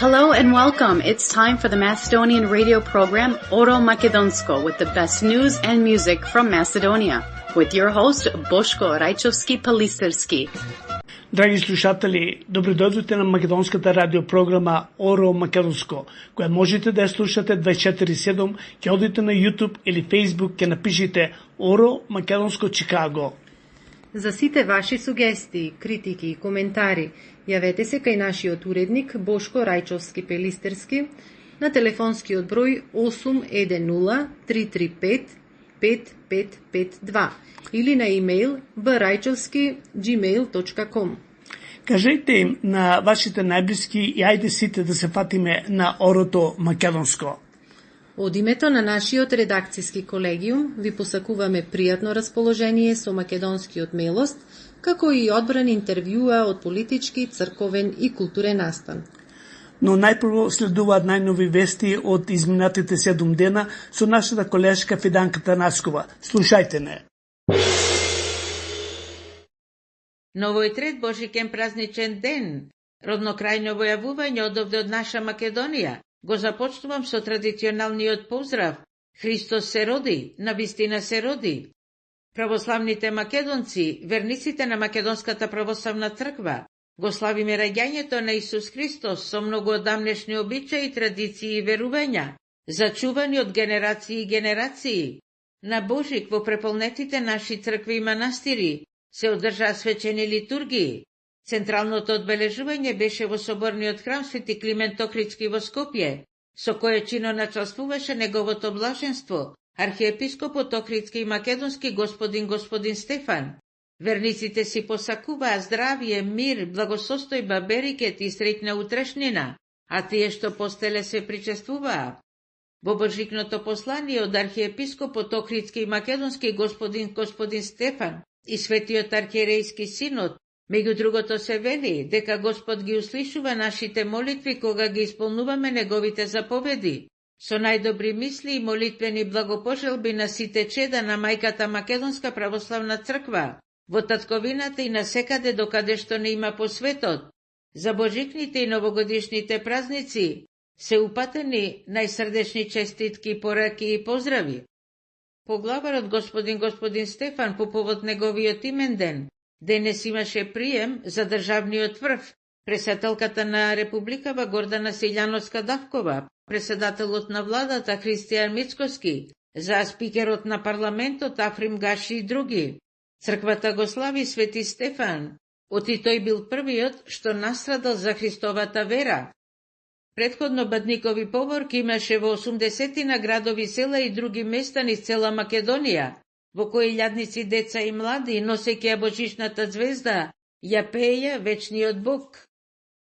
Hello and welcome. It's time for the Macedonian radio program Oro Makedonsko with the best news and music from Macedonia. With your host Boško Rajčovski-Palisterski. Драги слушатели, добродојдовте на македонската радиопрограма Оро Македонско, која можете да ја слушате 24/7, ќе одите на YouTube или Facebook, ќе напишите Оро Македонско Чикаго. За сите ваши сугестии, критики и коментари, јавете се кај нашиот уредник Бошко Рајчовски-Пелистерски на телефонскиот број 810-335-5552 или на имејл braјчовски@gmail.com. Кажете им на вашите најблиски и ајде сите да се фатиме на Орото Македонско. Од името на нашиот редакцијски колегиум ви посакуваме пријатно расположение со македонскиот мелост, како и одбран интервјуа од политички, црковен и културен настан. Но најпрво следуваат најнови вести од изминатите 7 дена со нашата колешка Фиданка Танаскова. Слушајте не. Новој трет Божикен празничен ден, роднокрајно војавување одовде од наша Македонија, го започнувам со традиционалниот поздрав Христос се роди, навистина се роди. Православните македонци, верниците на Македонската православна црква, го славиме раѓањето на Исус Христос со многу одамнешни обичаи, традиции и верувања, зачувани од генерации и генерации. На Божик во преполнетите наши цркви и манастири се одржаа свечени литургии. Централното одбележување беше во соборниот храм Свети Климент Охридски во Скопје, со кое чино начествуваше неговото блаженство, архиепископот Охридски и македонски господин Стефан. Верниците си посакуваа здравие, мир, благосостојба, берекет и среќна утрешнина, а тие што постеле се причествуваа. Во Божикното послание од архиепископот Охридски и македонски господин Стефан и светиот архиерејски синод, меѓу другото се вели дека Господ ги услишува нашите молитви кога ги исполнуваме неговите заповеди. Со најдобри мисли и молитвени благопожелби на сите чеда на мајката Македонска православна црква, во татковината и насекаде докаде што не има по светот. За божикните и новогодишните празници се упатени најсрдечни честитки, пораки и поздрави. Поглаварот господин Стефан по повод неговиот имен ден, денес имаше прием за државниот врв, председателката на Републикава Гордана Силјановска-Давкова, председателот на владата Христијан Мицкоски, за спикерот на парламентот Африм Гаши и други. Црквата го слави Свети Стефан, оти тој бил првиот што настрадал за Христовата вера. Предходно бадникови поборки имаше во 80 градови, села и други места низ цела Македонија, во кои илјадници деца и млади, носејќи ја божишната звезда, ја пеја вечниот Бог.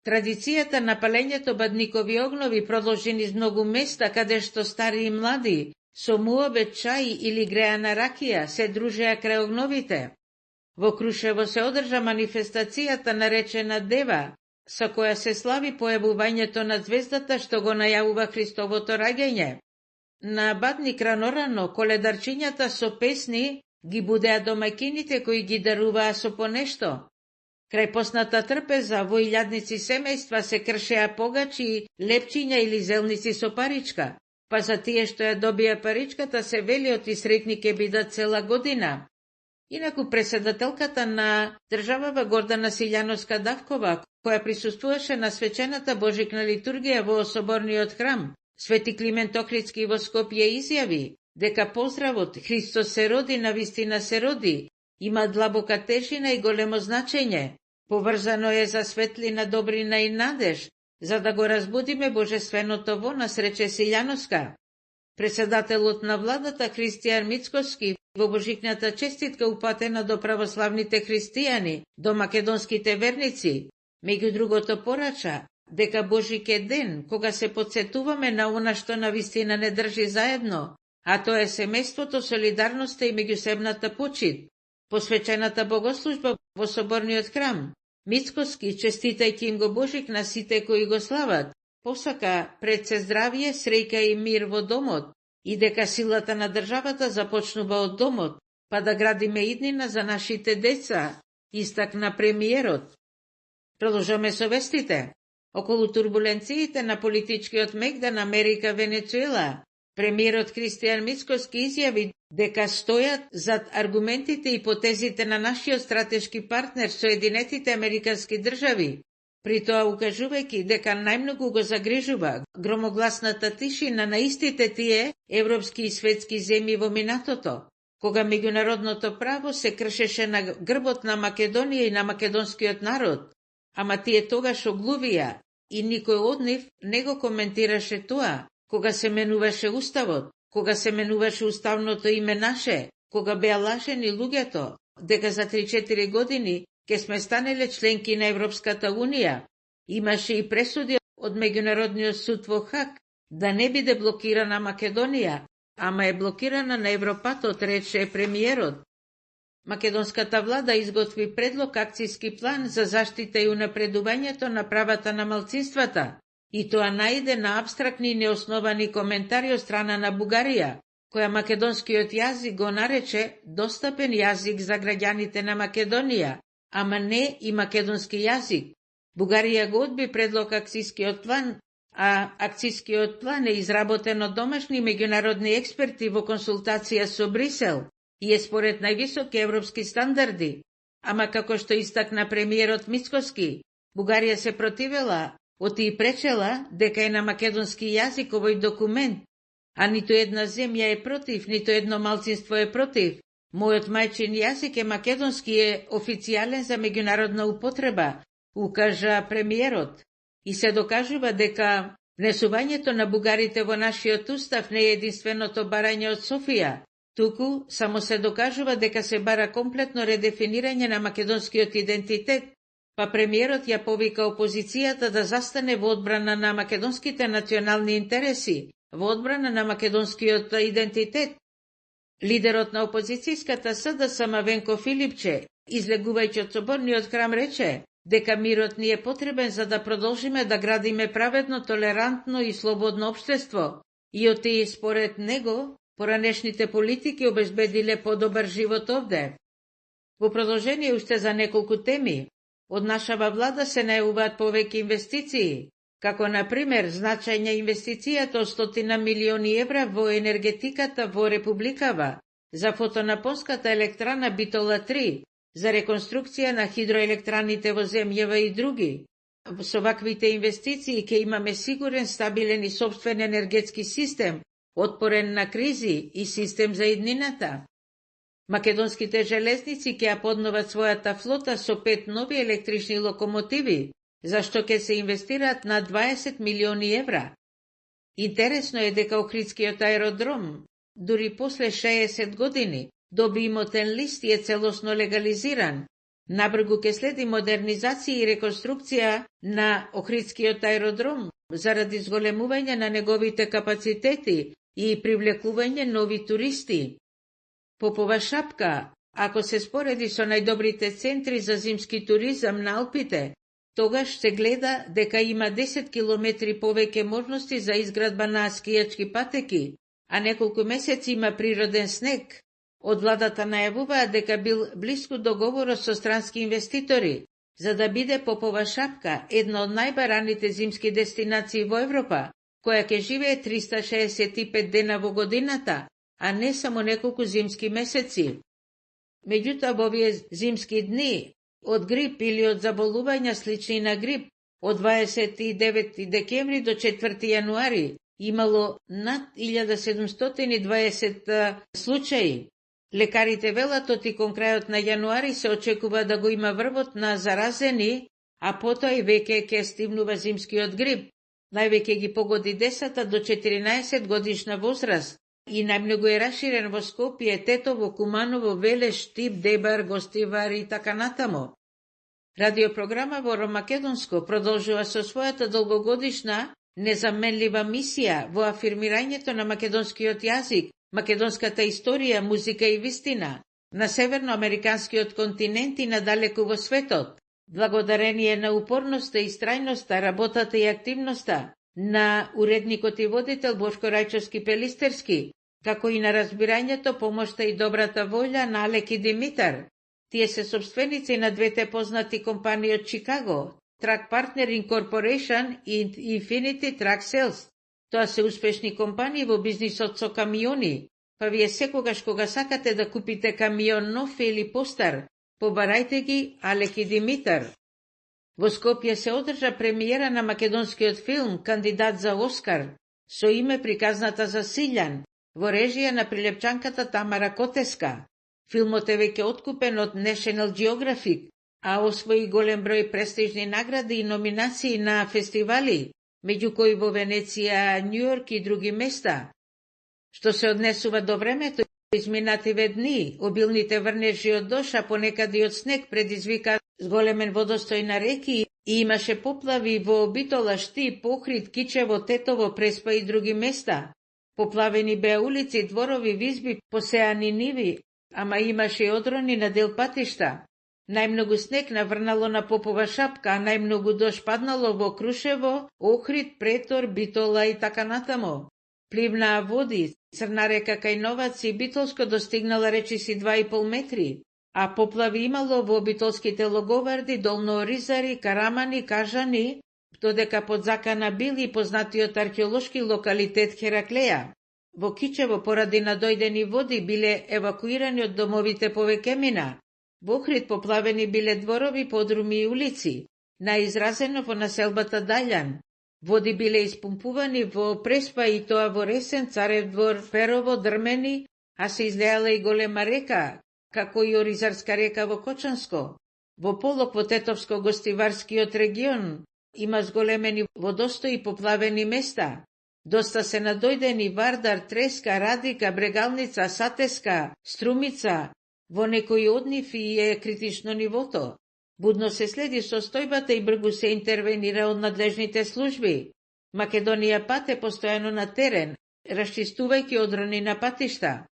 Традицијата на палењето бадникови огнови продолжи низ многу места каде што стари и млади, со муабет, чај или греана ракија, се дружеа крај огновите. Во Крушево се одржа манифестацијата наречена Дева, со која се слави појавувањето на звездата што го најавува Христовото раѓање. На Бадник рано коледарчињата со песни ги будеа домаќините кои ги даруваа со понешто. Крај посната трпеза во илјадници семејства се кршеа погачи, лепчиња или зелници со паричка, па за тие што ја добија паричката се велиот и среќни ке бидат цела година. Инаку председателката на државава Гордана Силјановска-Давкова, која присуствуваше на свечената божикна литургија во соборниот храм Свети Климент Охридски во Скопје, изјави дека поздравот Христос се роди, навистина се роди има длабока тежина и големо значење. Поврзано е за светлина, добрина и надеж, за да го разбудиме божественото во нас, рече Силјановска. Председателот на владата Христијан Мицкоски во божикната честитка упатена до православните христијани, до македонските верници, меѓу другото порача дека Божик е ден кога се потсетуваме на она што навистина не држи заедно, а тоа е семејството, солидарноста и меѓусебната почит. Посвечената богослужба во соборниот храм, Мицкоски, честитајќи им го Божик на сите кои го слават, посака пред се здравие, среќа и мир во домот и дека силата на државата започнува од домот, па да градиме иднина за нашите деца, истакна премиерот. Продолжаме со вестите. Околу турбуленциите на политичкиот мегдан Америка-Венецуела, премиерот Христијан Мицкоски изјави дека стојат зад аргументите и потезите на нашиот стратешки партнер Соединетите Американски држави, при тоа укажувајќи дека најмногу го загрижува громогласната тишина на истите тие европски и светски земји во минатото, кога меѓународното право се кршеше на грбот на Македонија и на македонскиот народ, ама тие тогаш оглувија и никој од нив не го коментираше тоа, кога се менуваше уставот, кога се менуваше уставното име наше, кога беа лажени луѓето дека за 3-4 години ке сме станеле членки на Европската Унија. Имаше и пресуди од Меѓународниот суд во Хаг да не биде блокирана Македонија, ама е блокирана на Европатот, рече премиерот. Македонската влада изготви предлог акцијски план за заштита и унапредувањето на правата на малцинствата, и тоа најде на абстрактни и неосновани коментари од страна на Бугарија, која македонскиот јазик го нарече достапен јазик за граѓаните на Македонија, ама не и македонски јазик. Бугарија го одби предлог акцијскиот план, а акцијскиот план е изработен од домашни меѓународни експерти во консултација со Брисел и е според највисоки европски стандарди. Ама како што истакна премиерот Мицкоски, Бугарија се противела, оти и пречела дека е на македонски јазик овој документ, а ниту една земја е против, ниту едно малцинство е против. Мојот мајчин јазик е македонски, е официјален за меѓународна употреба, укажа премиерот. И се докажува дека внесувањето на бугарите во нашиот устав не е единственото барање од Софија, туку само се докажува дека се бара комплетно редефинирање на македонскиот идентитет, па премиерот ја повика опозицијата да застане во одбрана на македонските национални интереси, во одбрана на македонскиот идентитет. Лидерот на опозицијската СДСМ Венко Филипче, излегувајќи од соборниот храм, рече дека мирот ни е потребен за да продолжиме да градиме праведно, толерантно и слободно општество, и оти според него поранешните политики обезбедиле подобар живот овде. Во продолжение уште за неколку теми, од нашава влада се најавуваат повеќе инвестиции, како например значајна инвестицијата од 100 милиони евра во енергетиката во Републикава, за фотонапонската електрана Битола 3, за реконструкција на хидроелектраните во земјава и други. Со ваквите инвестиции ќе имаме сигурен, стабилен и собствен енергетски систем, отпорен на кризи и систем за иднината. Македонските железници ќе ја подноват својата флота со 5 нови електрични локомотиви, зашто ќе се инвестираат на 20 милиони евра. Интересно е дека Охридскиот аеродром, дури после 60 години, доби имотен лист и е целосно легализиран. Набргу ќе следи модернизација и реконструкција на Охридскиот аеродром заради зголемување на неговите капацитети и привлекување нови туристи. Попова шапка, ако се спореди со најдобрите центри за зимски туризам на Алпите, тогаш се гледа дека има 10 километри повеќе можности за изградба на скијачки патеки, а неколку месеци има природен снег. Од владата најавуваат дека бил блиску договорот со странски инвеститори, за да биде Попова шапка една од најбараните зимски дестинации во Европа, која ќе живее 365 дена во годината, а не само неколку зимски месеци. Меѓутоа, во овие зимски дни, од грип или од заболувања слични на грип, од 29 декември до 4 јануари, имало над 1720 случаи. Лекарите велат оти кон крајот на јануари се очекува да го има врвот на заразени, а потоа и веќе ќе стивнува зимскиот грип. Највеќе ги погоди децата до 14 годишна возраст и најмногу е раширен во Скопје, Тетово, Куманово, Велеш, Штип, Дебар, Гостивар и така натамо. Радиопрограма во Македонско продолжува со својата долгогодишна незаменлива мисија во афирмирањето на македонскиот јазик, македонската историја, музика и вистина на северноамериканскиот континент и надалеку во светот, благодарение на упорноста и страјноста, работата и активноста на уредникот и водител Бошко Рајчовски Пелистерски, како и на разбирањето, помошта и добрата волја на Алеки Димитар. Тие се собственици на двете познати компании од Чикаго, Truck Partner Incorporation и Infinity Truck Sales. Тоа се успешни компании во бизнисот со камиони, па вие секогаш кога сакате да купите камион нов или постар, побарајте ги Алек и Димитар. Во Скопје се одржа премиера на македонскиот филм кандидат за Оскар со име Приказната за Силјан, во режија на прилепчанката Тамара Котеска. Филмот е веќе откупен од National Geographic, а освои голем број престижни награди и номинации на фестивали, меѓу кои во Венеција, Њујорк и други места. Што се однесува до времето, изминативе дни, обилните врнежи од дош, а понекаде и од снег предизвика зголемен водостој на реки и имаше поплави во Битола, Штип, Охрид, Кичево, Тетово, Преспа и други места. Поплавени беа улици, дворови, визби, посеани ниви, ама имаше и одрони на дел патишта. Најмногу снег наврнало на Попова шапка, а најмногу дош паднало во Крушево, Охрид, Претор, Битола и така натамо. Пливнаа води, Црна река кај Новац и Битолско достигнала речиси 2,5 метри, а поплави имало во битолските Логоварди, Долно Оризари, Карамани, Кажани, додека под закана бил и познатиот археолошки локалитет Хераклеја. Во Кичево поради надојдени води биле евакуирани од домовите повеќе. Во Охрид поплавени биле дворови, подруми и улици, најизразено во населбата Даљан. Води биле испумпувани во Преспа и тоа во Ресен, Царев двор, Перово, Дрмени, а се излеала и голема река, како и Оризарска река во Кочанско. Во Полок во Тетовско-гостиварскиот регион има зголемени водостои поплавени места. Доста се надојдени Вардар, Треска, Радика, Брегалница, Сатеска, Струмица. Во некои од нив и е критично нивото. Будно се следи состојбата и бргу се интервенира од надлежните служби. Македонија пате постојано на терен, расчистувајќи одрони на патишта.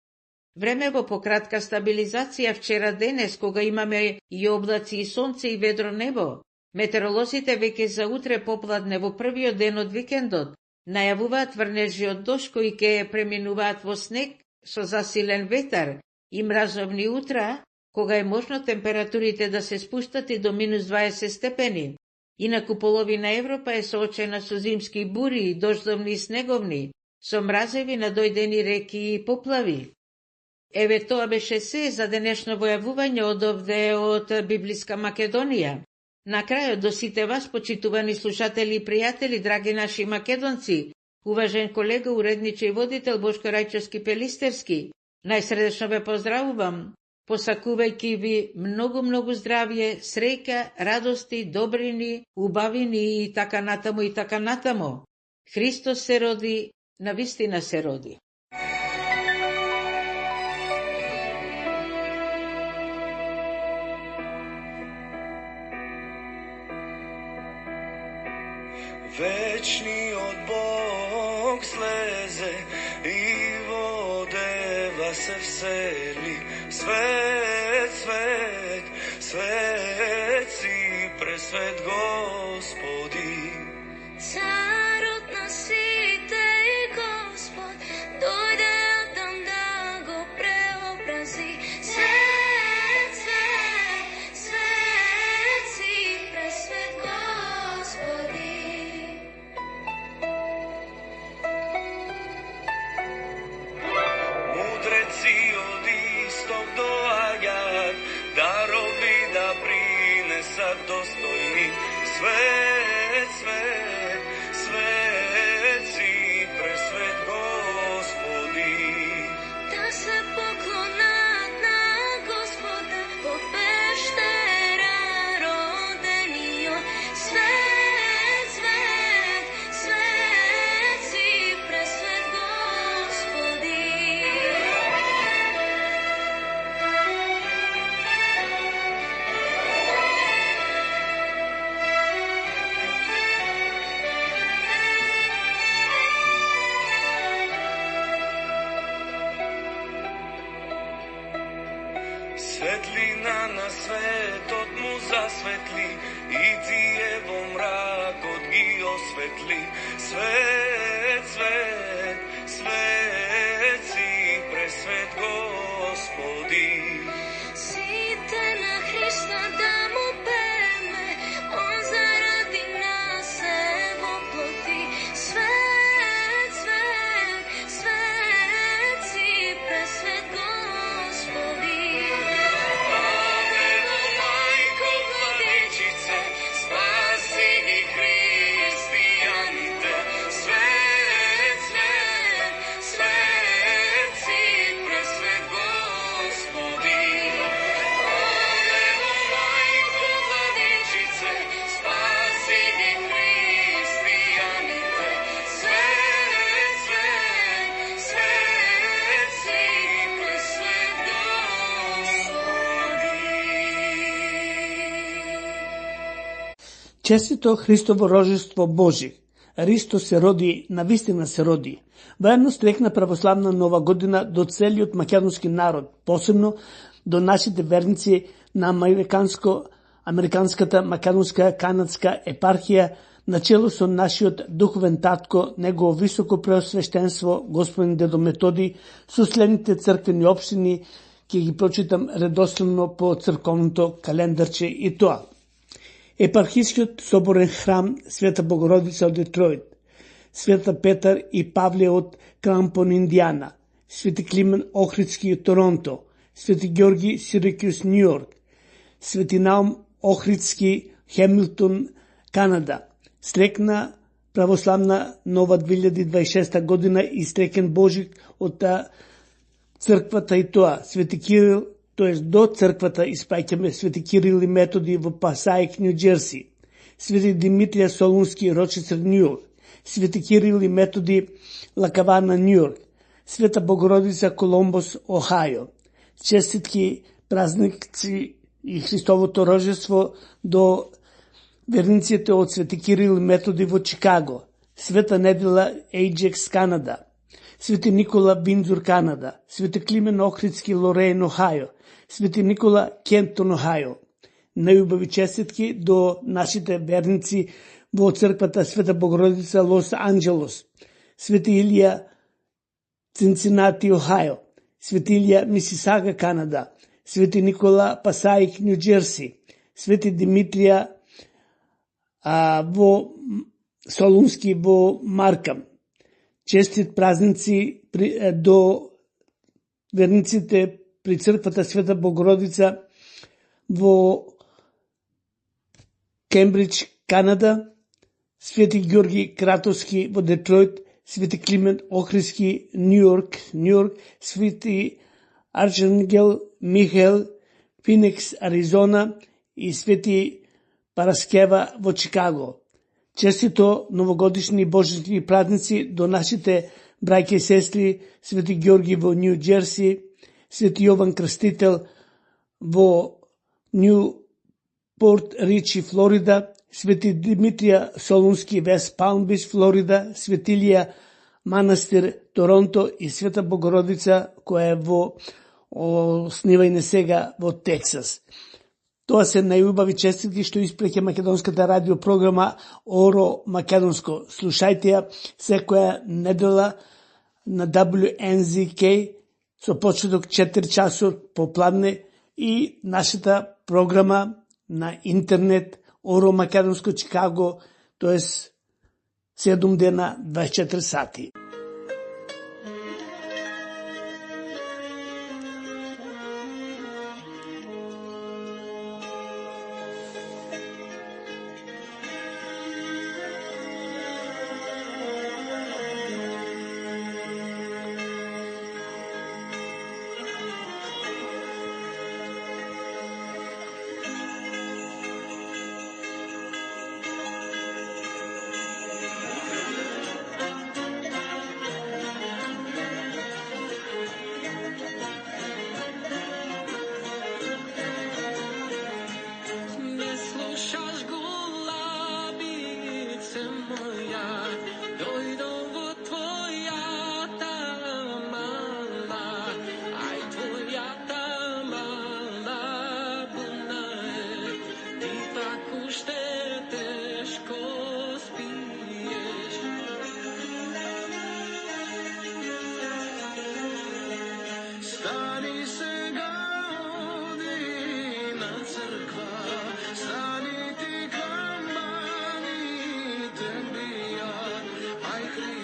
Време во пократка стабилизација вчера денес, кога имаме и облаци и сонце и ведро небо. Метеоролозите веќе за утре попладне во првиот ден од викендот најавуваат врнежи од дожд кои ќе преминуваат во снег со засилен ветар и мразовни утра, кога е можно температурите да се спуштат и до минус 20 степени. Инаку половина Европа е соочена со зимски бури, дождовни и снеговни, со мразеви, надојдени реки и поплави. Еве тоа беше се за денешно војавување од овде од Библиска Македонија. На крајот до сите вас, почитувани слушатели и пријатели, драги наши македонци, уважен колега, уредниче и водител Бошко Рајчовски Пелистерски, најсредечно ве поздравувам, посакувајќи ви многу здравје, среќа, радости, добрини, убавини и така натамо и така натамо. Христос се роди, навистина се роди. Вечниот Бог слезе и во дева се всели. Свет, свет, свет си пресвет Господи. Царот на сите и Господ дојде Адам да го преобрази. Свет, свет, свет си пресвет Господи. Мудреци од исток доаѓаат, дарови да принесат достојни. Свет, свет, свет си пресвет Господи. Да се поклонат на Господа во пештера родениот. Свет, свет, свет си пресвет Господи. Светлина на светот му засветли и тие во мракот ги осветли. Свет, свет, свет си пресвет Господи. Сите на Христа да му пеме, он заради Честито Христово рожество Божи. Христос се роди, навистина се роди. Воедно стрекна православна нова година до целиот македонски народ, посебно до нашите верници на американската македонска канадска епархија, начело со нашиот духовен татко, негово високо преосвештенство, господин Дедо Методи, со следните црквени општини, ќе ги прочитам редословно по црковното календарче и тоа. Епархискиот соборен храм Света Богородица од Детройт, Света Петар и Павле од Крампон, Индијана, Свети Климен Охридски од Торонто, Свети Георги Сиракјус, Њујорк, Свети Наум Охридски, Хемилтон, Канада. Стрекна православна нова 2026 година и стрекен Божик од црквата и тоа. Свети Кирил, тоест до црквата испаќаме Свети Кирил и Методи во Пасаик, Нью Джерси, Свети Димитрија Солунски, Рочестер, Њујорк, Свети Кирил и Методи, Лакавана, Њујорк, Света Богородица, Коломбос, Охајо. Честитки празници и Христовото рожество до верниците од Свети Кирил и Методи во Чикаго, Света Недела, Ејджекс, Канада, Свети Никола, Виндзор, Канада, Свети Климен Охридски, Лорейн, Охајо, Свети Никола, Кентон, Охајо. Најубави честитки до нашите верници во црквата Света Богородица, Лос Анджелос, Свети Илија, Цинцинати, Охајо, Свети Илија, Мисисага, Канада, Свети Никола, Пасаик, Нью Джерси, Свети Димитрија во Солунски во Маркам. Честит празници до верниците при црквата Света Богородица во Кембридж, Канада, Свети Георги Кратовски во Детройт, Свети Климент Охридски, Њујорк, Свети Арчангел Михаел, Феникс, Аризона и Свети Параскева во Чикаго. Честито новогодишни божични празници до нашите браќа и сестри Свети Георги во Нью Джерси, Свети Јован Крстител во Нјупорт Ричи, Флорида, Свети Димитрија Солунски, Вест Палм Бич, Флорида, Светилија манастир Торонто и Света Богородица која е во оснивање сега во Тексас. Тоа се најубави честитки што испреќа македонската радиопрограма Оро Македонско. Слушајте ја секоја недела на WNZK со почеток 4 часот попладне и нашата програма на интернет Оро Македонско Чикаго, тоест 7 дена 24 сати. I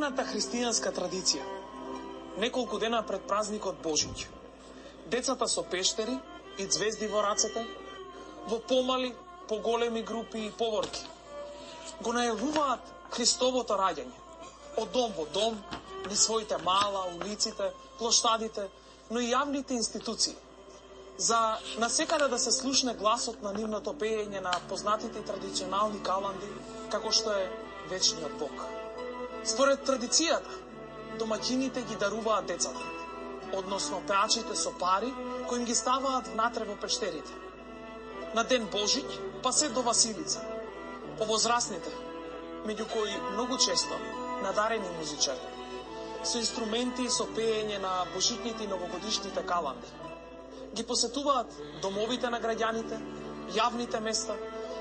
древната христијанска традиција, неколку дена пред празникот Божиќ, децата со пештери и ѕвезди во рацете, во помали, поголеми групи и поворки, го најавуваат Христовото раѓање, од дом во дом, низ своите мала, улиците, плоштадите, но и јавните институции, за насекаде да се слушне гласот на нивното пеење на познатите традиционални каланди, како што е Вечниот Бог. Според традицијата, домаќините ги даруваат децата, односно пеачите со пари, кои им ги ставаат внатре во пештерите. На Ден Божиќ, па се до Василица. Повозрасните, меѓу кои многу често надарени музичари, со инструменти со пеење на божитните и новогодишните каланди. Ги посетуваат домовите на граѓаните, јавните места,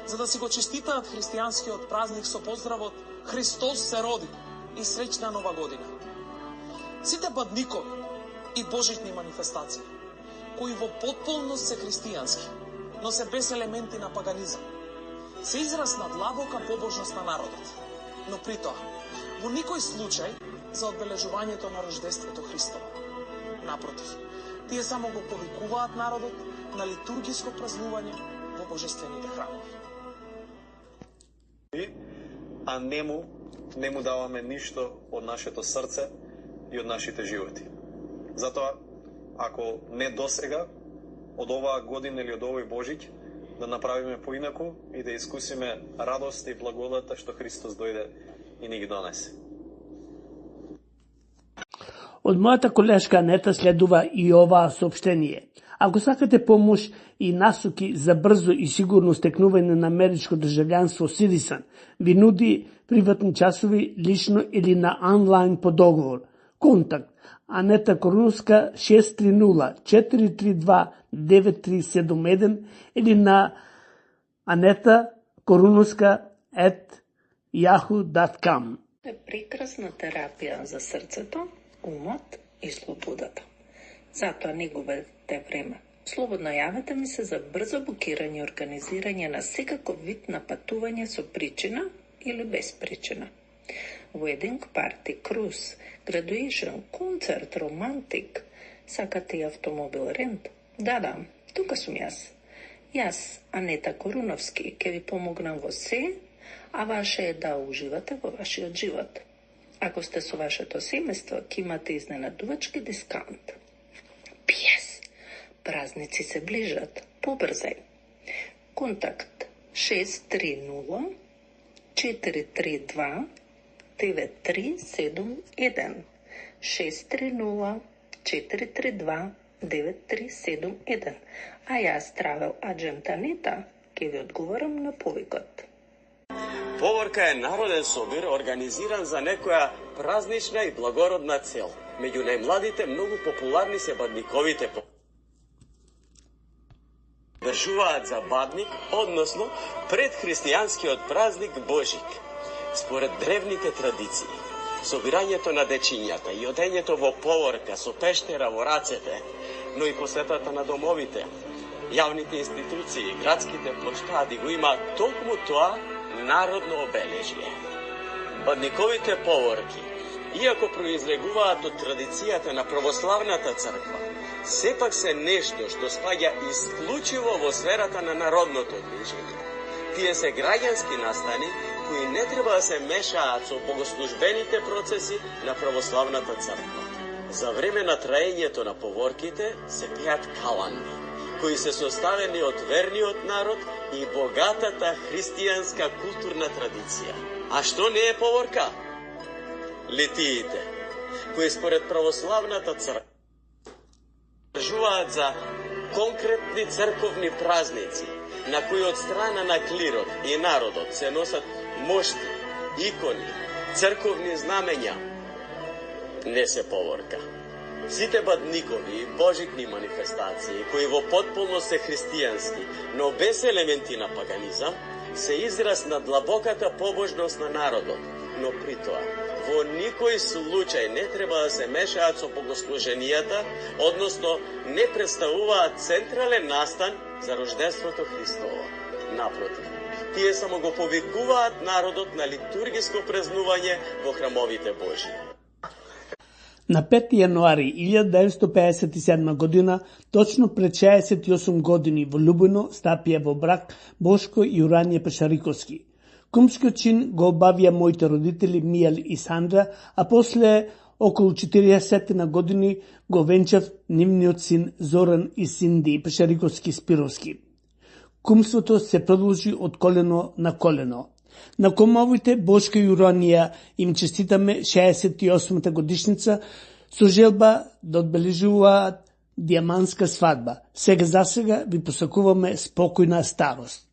за да си го честитаат христијанскиот празник со поздравот Христос се роди и среќна нова година. Сите бадникови и божитни манифестации, кои во потполност се христијански, но се без елементи на паганизам, се израз на длабока побожност на народот, но при тоа, во никој случај за одбележувањето на рождеството Христово. Напротив, тие само го повикуваат народот на литургиско празнување во божествените храмови. А не му даваме ништо од нашето срце и од нашите животи. Затоа, ако не досега, од оваа година или од овој Божиќ, да направиме поинаку и да искусиме радост и благодата што Христос дојде и ни ги донесе. Од мојата колешка Анета следува и оваа соопштение. Ако сакате помош и насоки за брзо и сигурно стекнување на америчко државјанство Citizen, ви нуди приватни часови лично или на онлайн по договор. Контакт Анета Коруновска 630-432-9371 или на anetakorunovska@yahoo.com. Е прекрасна терапија за срцето, умот и слободата. Затоа не губете време. Слободно јавете ми се за брзо букирање и организирање на секаков вид на патување со причина или без причина. Wedding party, cruise, graduation, концерт, романтик. Сакате и автомобил рент? Да, тука сум јас. Јас, Анета Коруновски, ќе ви помогнам во се, а ваше е да уживате во вашиот живот. Ако сте со вашето семејство, ќе имате изненадувачки дискаунт. Пиес! Празници се ближат. Побрзај. Контакт 630-432-9371 630-432-9371. А јас, Travel Agent Анета, ќе ви одговорам на повикот. Поворка е народен собир организиран за некоја празнична и благородна цел. Меѓу најмладите многу популарни се бадниковите држуваат за бадник, односно пред христијанскиот празник Божик. Според древните традиции, собирањето на дечињата и одењето во поворка со пештера во рацете, но и посетата на домовите, јавните институции, градските плоштади го има токму тоа народно обележје. Бадниковите поворки, иако произлегуваат од традицијата на православната црква, сепак се нешто што спаѓа исклучиво во сферата на народното движење. Тие се граѓански настани кои не треба да се мешаат со богослужбените процеси на православната црква. За време на траењето на поворките се пеат каланди, кои се составени од верниот народ и богатата христијанска културна традиција. А што не е поворка? Литиите, кои според православната црква држуваат за конкретни црковни празници, на кои од страна на клирот и народот се носат мошти, икони, црковни знамења, не се поворка. Сите бадникови и божитни манифестации, кои во потполност се христијански, но без елементи на паганизам, се израз на длабоката побожност на народот, но при тоа во никој случај не треба да се мешаат со богослуженијата, односно не представуваат централен настан за рождеството Христово. Напротив, тие само го повикуваат народот на литургиско празнување во храмовите Божји. На 5 јануари 1957 година, точно пред 68 години во Љубино стапија во брак Бошко и Јуранје Пешариковски. Кумскиот чин го обавија моите родители Мијал и Сандра, а после околу 40 на години го венчав нивниот син Зоран и Синди Пешариковски Спировски. Кумството се продолжи од колено на колено. На кумовите Бошко и Јуранија им честитаме 68-та годишница со желба да одбележуваат дијамантска свадба. Сега за сега ви посакуваме спокојна старост.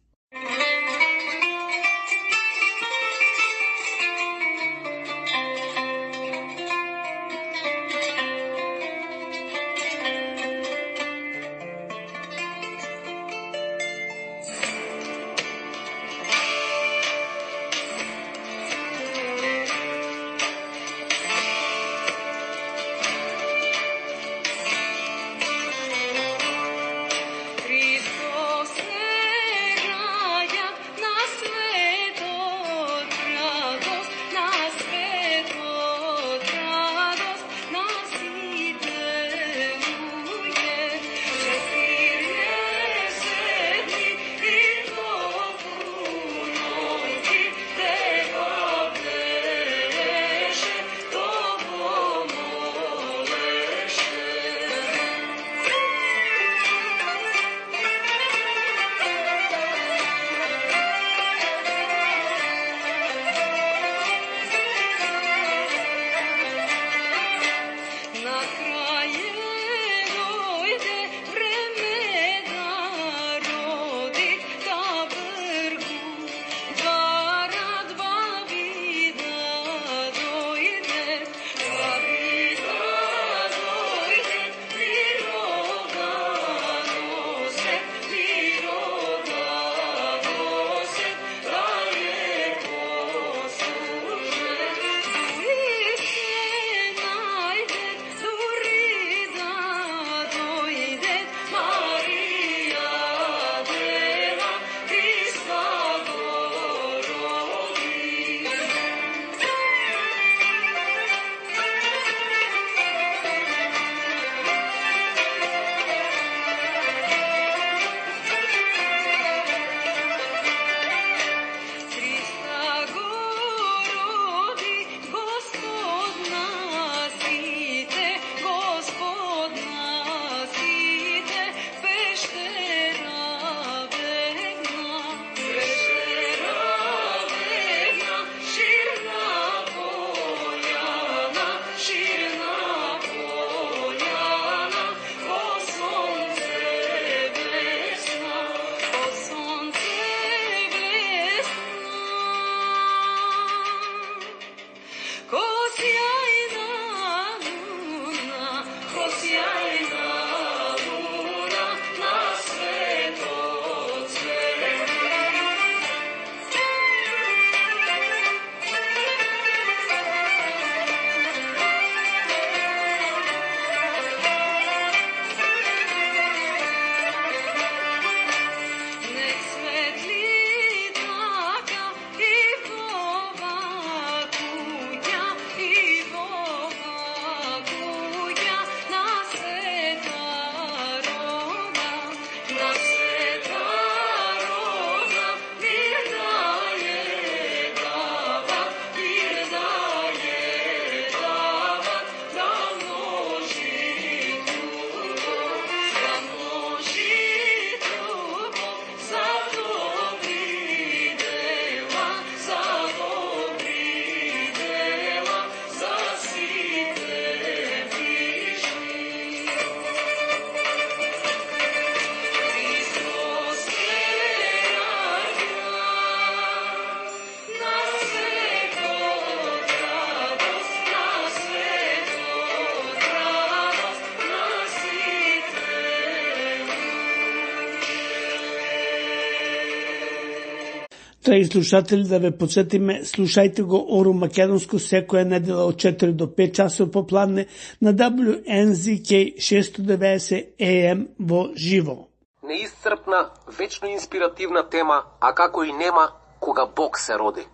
Драги слушатели, да ве подсетиме, слушајте го Оро Македонско секоја недела од 4 до 5 часот попладне на WNZK 690 AM во живо. Неисцрпна, вечно инспиративна тема, а како и нема кога Бог се роди.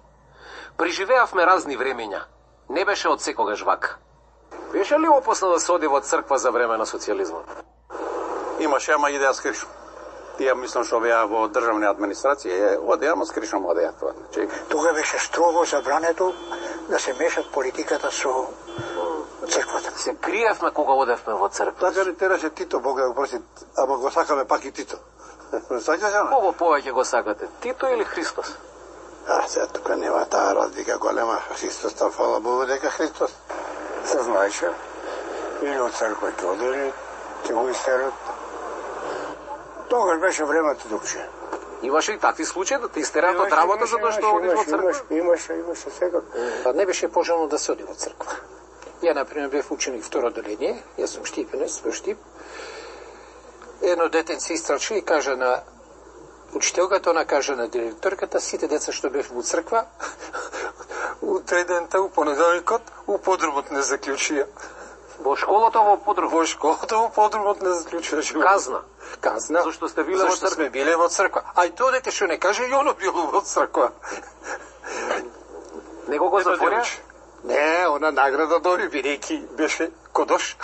Преживеавме разни времења. Не беше од секогаш вака. Беше ли опасно да се оди во црква за време на социјализмот? Имаше, ама идеја скришно. Ја мислам што беа во државни администрација, оде, ама скришно одеја тоа. Тога беше строго забрането да се мешат политиката со црквата. Се криевме кога одевме во црква. Така не тераше Тито, Бог да го прости, ама го сакаме пак и Тито. Кого повеќе го сакате, Тито или Христос? Сега тука нема таа разлика голема. Христос, там фала Богу дека Христос. Се знаеше, или од црква ќе одели, ќе го истерат. Тогаш беше времето другче. Имаше и такви случаи да те истерат од работа затоа што одиш во црква? Имаше сега. Не беше пожелно да се оди во црква. Ја, например, бев ученик второ одделение, јас сум штипенец, во Штип. Едно детенце истрачи и кажа на учителката, она кажа на директорката, сите деца што бев во црква, утре дента, у понеделникот, у подрумот не заклучија. Во школата во подрум? Во школата во подрумот не заклучија. Казна? Казна. Зашто сте биле во црква? Зашто сме биле во црква. А и тоа дете што не каже, и оно било во црква. Него го затворија? Не, она награда доби, бидејќи беше кодош.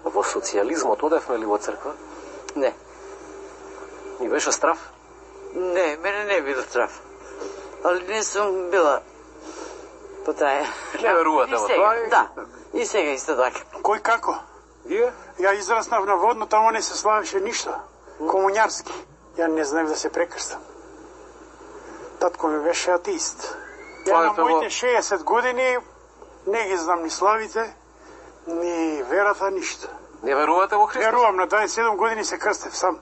Во социјализмот одевме ли во црква? Не. Ни беше страв? Не, мене не било страв. Али не сум била по таа. Не верувате во тоа? Да, и сега исто така. Кој како? Вие? Ја израснав на водно, тамо не се славеше ништо. Комуњарски. Ја не знаев да се прекрстам. Татко ми беше атеист. Ја на моите 60 години не ги знам ни славите, ни верата, ништо. Не верувате во Христос? Верувам, на 27 години се крстев сам.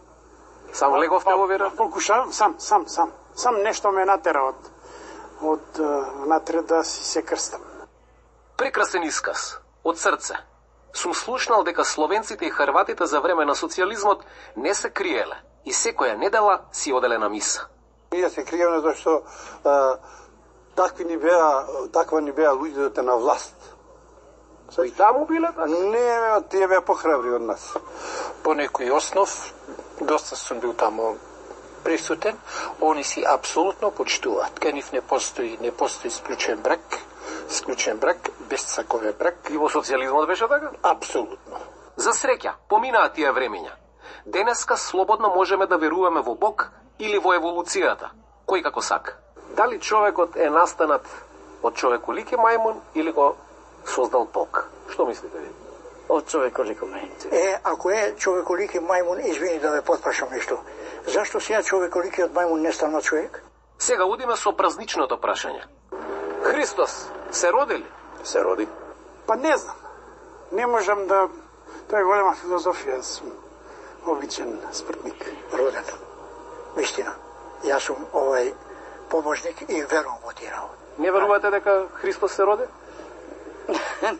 Сам леговте во вера? Покушавам, сам. Сам нешто ме натера од внатре да си се крстам. Прекрасен исказ, од срце. Сум слушнал дека словенците и хрватите за време на социјализмот не се криеле и секоја недела си оделе на миса. Ние се криеме зашто таква ни беа луѓето на власт. И таму биле така? Не, тие беа похрабри од нас. По некој основ, доста сум бил таму присутен, они си апсолутно почитуваат. Кај нив не постои склучен брак, без црковен брак. И во социјализмот беше така? Апсолутно. За среќа, поминаа тие времења. Денеска слободно можеме да веруваме во Бог или во еволуцијата, кој како сака. Дали човекот е настанат од човеколик мајмун или го создал Бог? Што мислите ви? Од човеколик мајмун. Ако е човеколик мајмун, извини да ве потпрашам нешто. Зашто сега човеколикиот мајмун не стана човек? Сега удиме со празничното прашање. Христос се роди ли? Се роди. Па не знам. Не можам да... Тоа е голема филозофија. Сум обичен спртник. Роден. Вистина. Јас сум побожник и верувам во тие работи. Не верувате дека Христос се роди?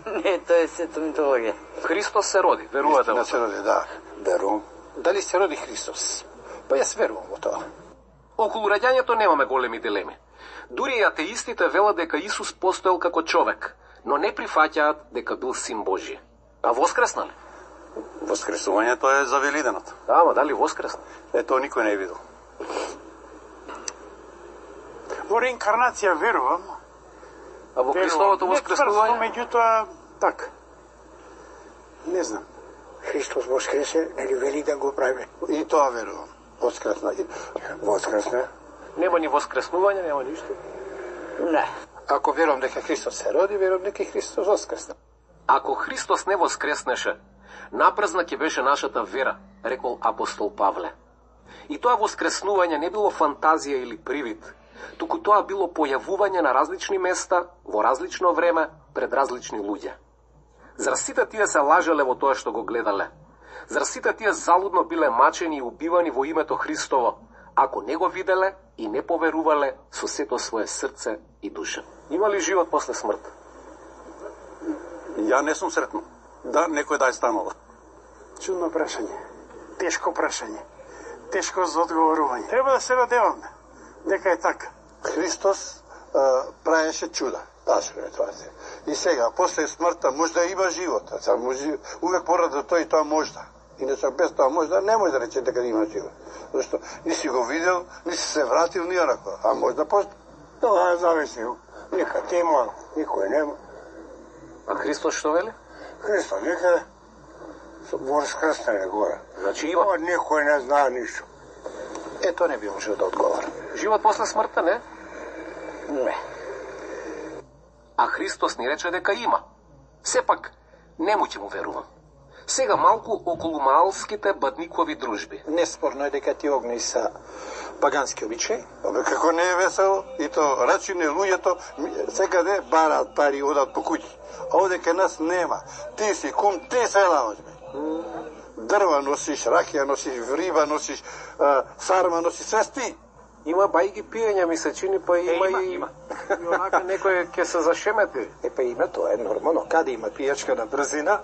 Не, тоа е сето митологија. Христос се роди, верувате во тоа? Се роди, да. Верувам. Дали се роди Христос? Па јас верувам во тоа. Околу раѓањето немаме големи дилеми. Дури и атеистите велат дека Исус постоел како човек, но не прифаќаат дека бил син Божи. А воскресна ли? Воскресувањето е за Велиденот. Да, ама дали воскресна? Тоа никој не е видел. Во реинкарнација верувам. А во Христовото воскреснување? Меѓутоа, така. Не знам. Христос воскресе, нели вели да го прави. И тоа верувам. Воскресна. Нема ни воскреснување, нема ништо. Не. Ако верувам дека Христос се роди, верувам дека Христос воскресна. Ако Христос не воскреснеше, напразна ќе беше нашата вера, рекол апостол Павле. И тоа воскреснување не било фантазија или привид, туку тоа било појавување на различни места, во различно време, пред различни луѓе. Зар сите тие се лажеле во тоа што го гледале? Зар сите тие залудно биле мачени и убивани во името Христово, ако не го виделе и не поверувале со сето свое срце и душа? Има ли живот после смрт? Ја не сум сретно. Да, некој да е станало. Чудно прашање. Тешко прашање. Тешко за одговорување. Треба да се радеваме. Дека е така. Христос правеше чуда. И сега, после смртта, може да има живот. Увек поради тоа и тоа можда. Иначе без тоа можда не може да рече дека има сила. Зашто ни си го видел, ни си се вратил, ни онако. А можда Тоа зависи. Никад има, никој нема. А Христос што вели? Христос вика воскресне горе. Значи има. Никој не знае ништо. Ето не би можел да одговара. Живот после смртта, не? Не. А Христос ни рече дека има. Сепак, нему ќе му верувам. Сега малку околу маалските бадникови дружби. Неспорно е дека ти огни са пагански обичаи. Абе, како не е весело, и то рачине луѓето секаде бараат пари, одат по куќи. А овде кај нас нема. Ти си кум, ти се лавачме. Дрва носиш, ракија носиш, риба носиш, сарма носиш, све ти. Има бајги пиења, ми се чини, па има и онака некој ќе се зашемети. Па има, тоа е нормално. Каде има пијачка на брзина,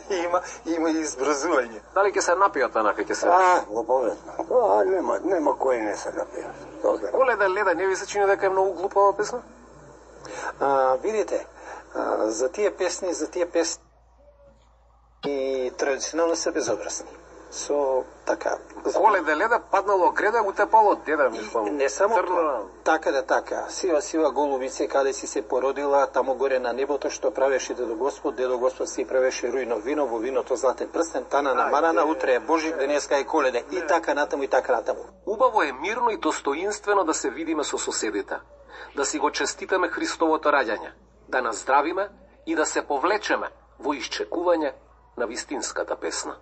има и избрзување. Дали ќе се напијат онака, ќе се... Оповедно. Нема кој не се напијат. Коледа леда, не ви се чини дека е многу глупава песна? Видите, за тие песни и традиционално се безобразни. Со така. Коледа леда паднало греда, утепало деда, мислам. Не само така. Сива голубице, каде си се породила, таму горе на небото, што правеше дедо Господ си правеше рујно вино, во виното златен прстен, тана на марана, утре е Божик, денеска е Коледа. И така натаму. Убаво е мирно и достоинствено да се видиме со соседите. Да си го честитаме Христовото раѓање, да наздравиме и да се повлечеме во исчекување на вистинската песна.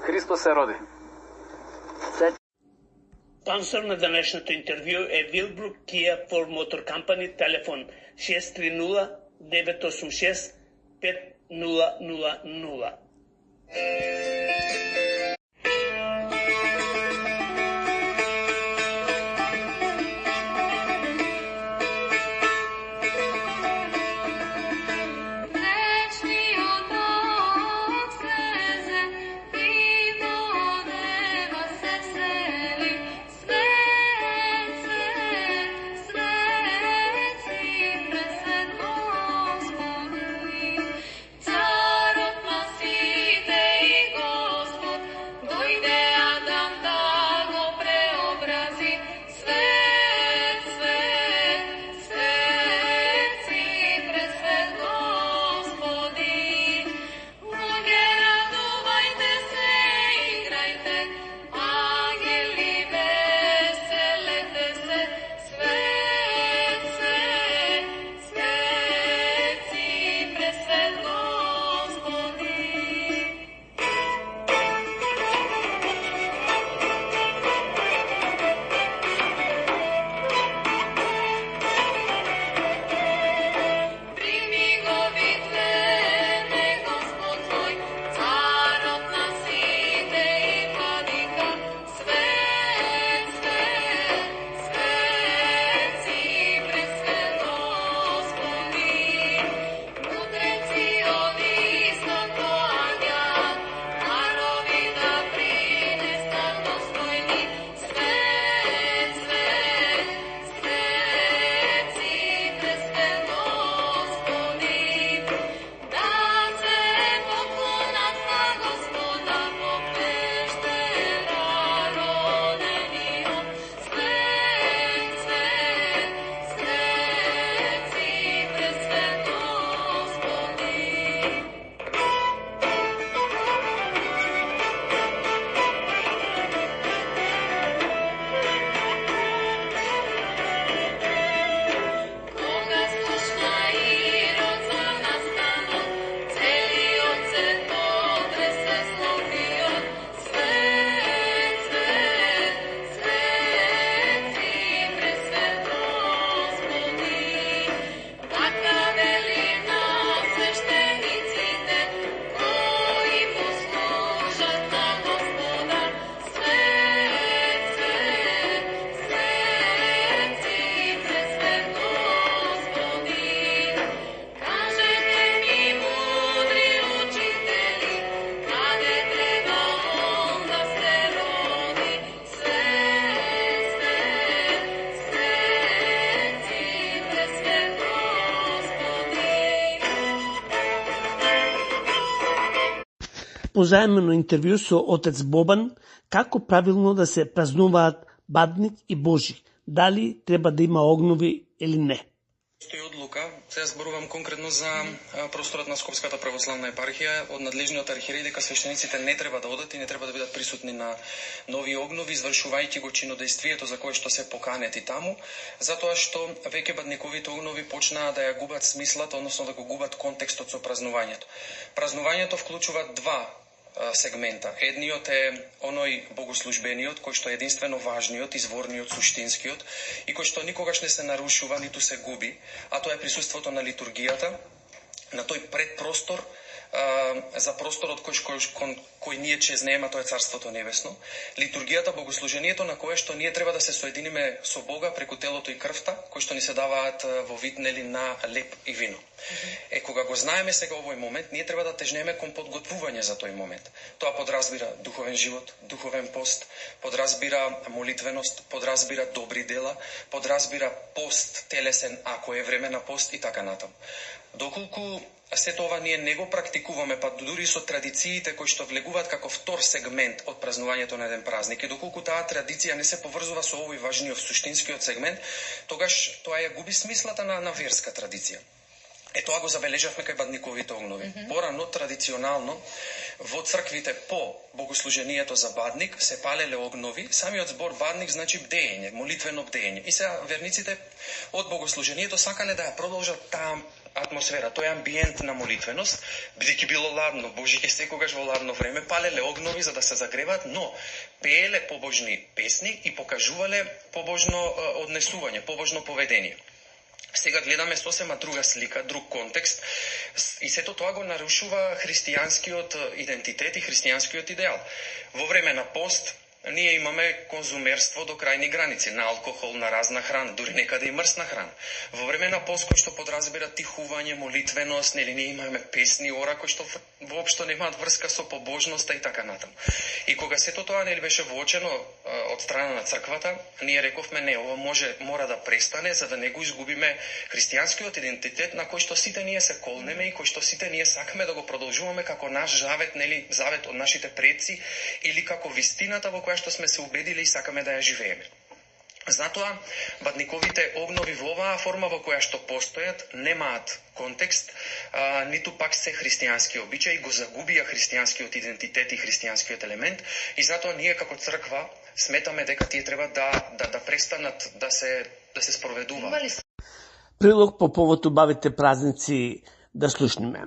Христос се роди. Спонсор на денешното интервју е Вилбрук Kia Ford Motor Company, телефон 630-986-5000. Царот на сите и позаемно интервју со отец Бобан како правилно да се празнуваат Бадник и Божик, дали треба да има огнови или не. Стои одлука, сега зборувам конкретно за просторот на Скопската православна епархија, од надлежниот архиерей дека свештениците не треба да одат и не треба да бидат присутни на нови огнови, извршувајќи го чинодејствието за кое што се поканети таму, затоа што веќе бадниковите огнови почнаа да ја губат смислата, односно да го губат контекстот со празнувањето. Празнувањето вклучува два сегмента. Едниот е оној богослужбениот, кој што е единствено важниот, изворниот, суштинскиот и кој што никогаш не се нарушува, ниту се губи, а тоа е присуството на литургијата, на тој предпростор, за просторот кој ние чезнееме, тоа е Царството Небесно. Литургијата, богослужението на кое што ние треба да се соединиме со Бога преку телото и крвта, кои што ни се даваат во вид на леп и вино. Кога го знаеме сега овој момент, ние треба да тежнеме кон подготвување за тој момент. Тоа подразбира духовен живот, духовен пост, подразбира молитвеност, подразбира добри дела, подразбира пост телесен, ако е време на пост и така натаму. Доколку се тоа ние не го практикуваме, па дури со традициите кои што влегуваат како втор сегмент од празнувањето на еден празник, и доколку таа традиција не се поврзува со овој важниот суштинскиот сегмент, тогаш тоа ја губи смислата на верска традиција. Тоа го забележавме кај бадниковите огнови. Порано, традиционално, во црквите по богослужението за бадник се палеле огнови. Самиот збор бадник значи бдење, молитвено бдење. И сега верниците од богослужението сакале да ја продолжат таа атмосфера, тој амбиент на молитвеност, бидејќи било ладно, Божик е секогаш во ладно време, палеле огнови за да се загреват, но пееле побожни песни и покажувале побожно однесување, побожно поведение. Сега гледаме сосема друга слика, друг контекст, и сето тоа го нарушува христијанскиот идентитет и христијанскиот идеал. Во време на пост ние имаме конзумерство до крајни граници, на алкохол, на разна храна, дури некаде и мрсна храна. Во време на пост кој што подразбира тихување, молитвеност, нели ние имаме песни, ора кои што воопшто немаат врска со побожноста и така натаму. И кога сето тоа нели беше воочено од страна на црквата, ние рековме не, ова мора да престане за да не го изгубиме христијанскиот идентитет на кој што сите ние се колнеме и кој што сите ние сакаме да го продолжуваме како наш завет, нели завет од нашите предци или како вистината во која што сме се убедили и сакаме да ја живееме. Затоа, бадниковите огнови во оваа форма во која што постојат немаат контекст, ниту пак се христијански обичаи, го загубија христијанскиот идентитет и христијанскиот елемент, и затоа ние како црква сметаме дека тие треба да престанат да се спроведуваат. Прилог по повод убавите празници да слушнеме.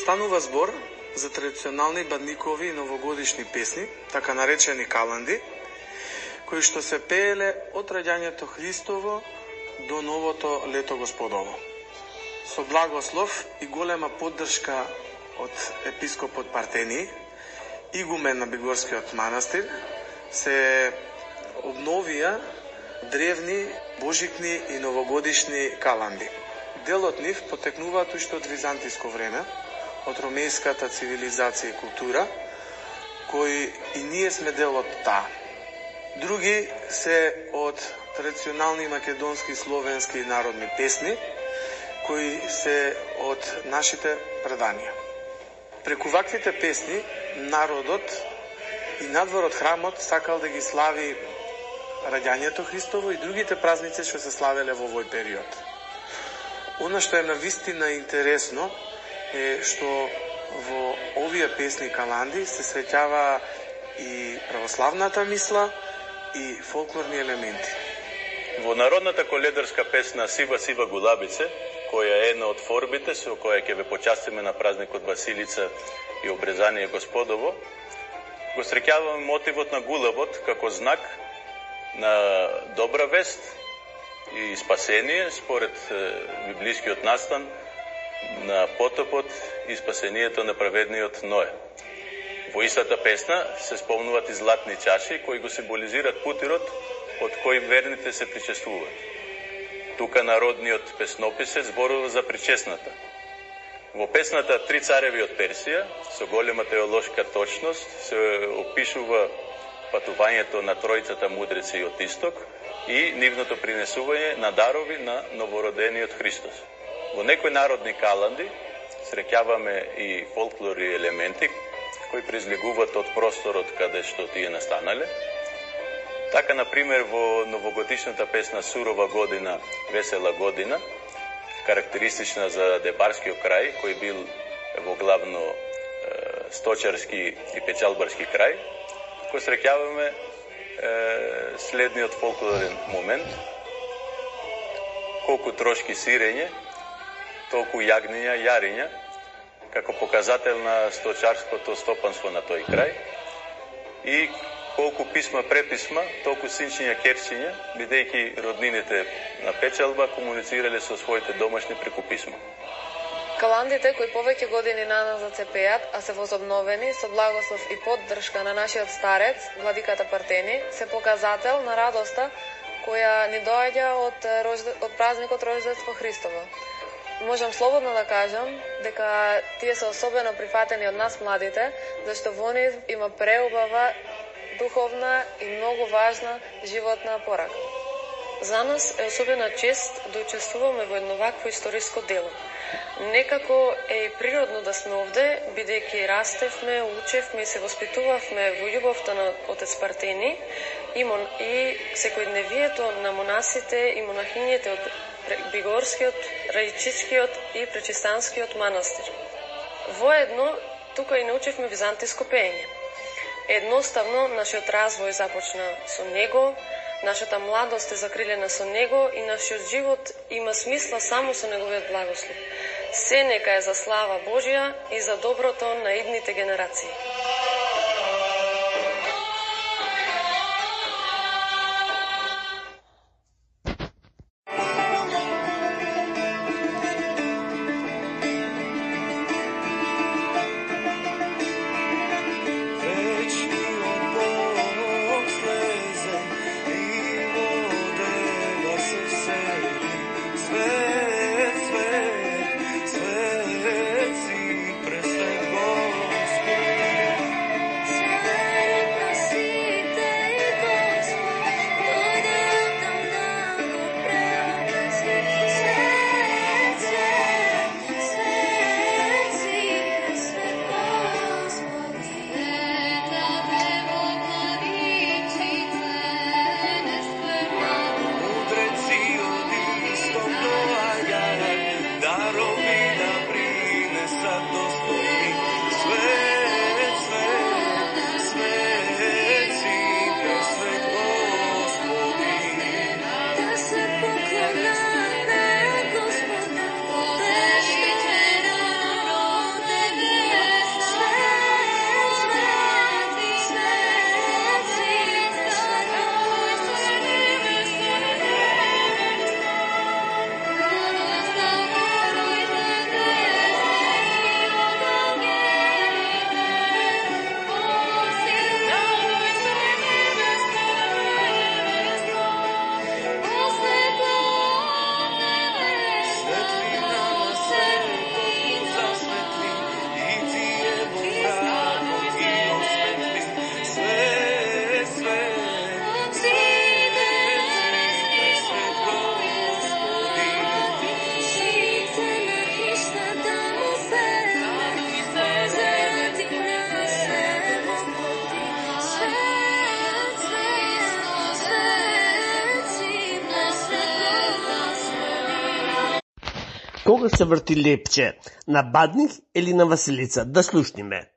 Станува збор за традиционални бадникови и новогодишни песни, така наречени каланди, кои што се пееле од раѓањето Христово до новото лето Господово. Со благослов и голема поддршка од епископот Партени, игумен на Бигорскиот манастир, се обновија древни, божикни и новогодишни каланди. Дел од нив потекнуваат уште од византиско време, од ромејската цивилизација и култура, кои и ние сме дел од таа. Други се од традиционални македонски, словенски и народни песни, кои се од нашите преданија. Преку ваквите песни, народот и надвор од храмот сакал да ги слави раѓањето Христово и другите празници што се славеле во овој период. Она што е навистина интересно е што во овие песни каланди се среќава и православната мисла и фолклорни елементи. Во народната коледарска песна Сива Сива Гулабице, која е една од формите со која ќе ве почастиме на празникот Василица и обрезание Господово, го среќаваме мотивот на гулабот како знак на добра вест и спасение според библискиот настан на потопот и спасението на праведниот Ное. Во истата песна се спомнуваат и златни чаши кои го символизираат путирот од кој верните се причествуваат. Тука народниот песнопис се зборува за причесната. Во песната Три цареви од Персија, со голема теолошка точност, се опишува патувањето на тројцата мудреци од Исток и нивното принесување на дарови на новородениот Христос. Во некои народни календи среќаваме и фолклори елементи кои произлегуваат од просторот каде што тие настанале. Така, например, во новогодишната песна Сурова година, весела година, карактеристична за Дебарскиот крај, кој бил во главно сточарски и печалбарски крај, кој среќаваме следниот фолклорен момент: колку трошки сирење, толку јагниња јариња, како показател на сточарското стопанство на тој крај, и колку писма преписма, толку синчиња керчиња, бидејќи роднините на печалба комуницирале со своите домашни преку писма. Каландите кои повеќе години наназад се пеат, а се возобновени со благослов и поддршка на нашиот старец, владиката Партени, се показател на радоста која ни доаѓа од празникот Рождество Христово. Можам слободно да кажам дека тие се особено прифатени од нас младите, зашто во нив има преубава духовна и многу важна животна порака. За нас е особена чест да учествуваме во едно вакво историско дело. Некако е и природно да сме овде, бидејќи растевме, учевме и се воспитувавме во љубовта на отец Партени и секојдневието на монасите и монахињите од Бигорскиот, Рајчичкиот и Пречистанскиот манастир. Воедно, тука и научивме византиско пеење. Едноставно, нашиот развој започна со него, нашата младост е закрилена со него и нашиот живот има смисла само со неговиот благослов. Се нека е за слава Божја и за доброто на идните генерации. Кога се врти лепче, на Бадник или на Василица? Да слушниме.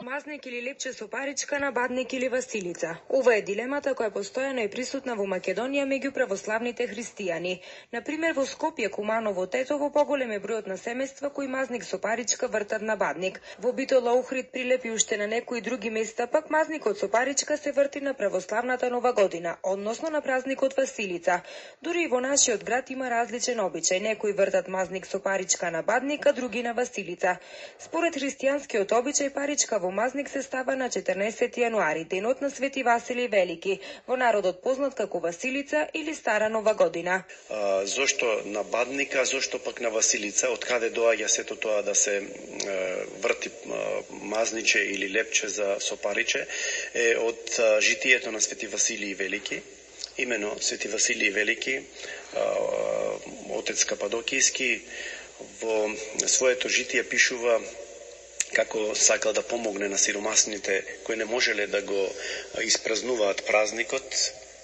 Мазник или лепче со паричка на Бадник или Василица? Ова е дилемата која постојано е присутна во Македонија меѓу православните христијани. Например, во Скопје, Куманово, Тетово поголем е бројот на семејства кои мазник со паричка вртат на Бадник. Во Битола, Охрид, Прилеп и уште на некои други места пак мазникот со паричка се врти на православната Нова година, односно на празникот Василица. Дури и во нашиот град има различен обичај. Некои вртат мазник со паричка на Бадник, а други на Василица. Според христијанскиот обичај, паричка во Мазник се става на 14 јануари, денот на Свети Василий Велики, во народот познат како Василица или Стара Нова година. Зошто на Бадника, зошто пак на Василица, од каде доаѓа сето тоа да се врти мазниче или лепче за сопариче, е од житието на Свети Василий Велики. Имено Свети Василий Велики, отец Кападокијски, во своето житие пишува како сакал да помогне на сиромасните кои не можеле да го испразнуваат празникот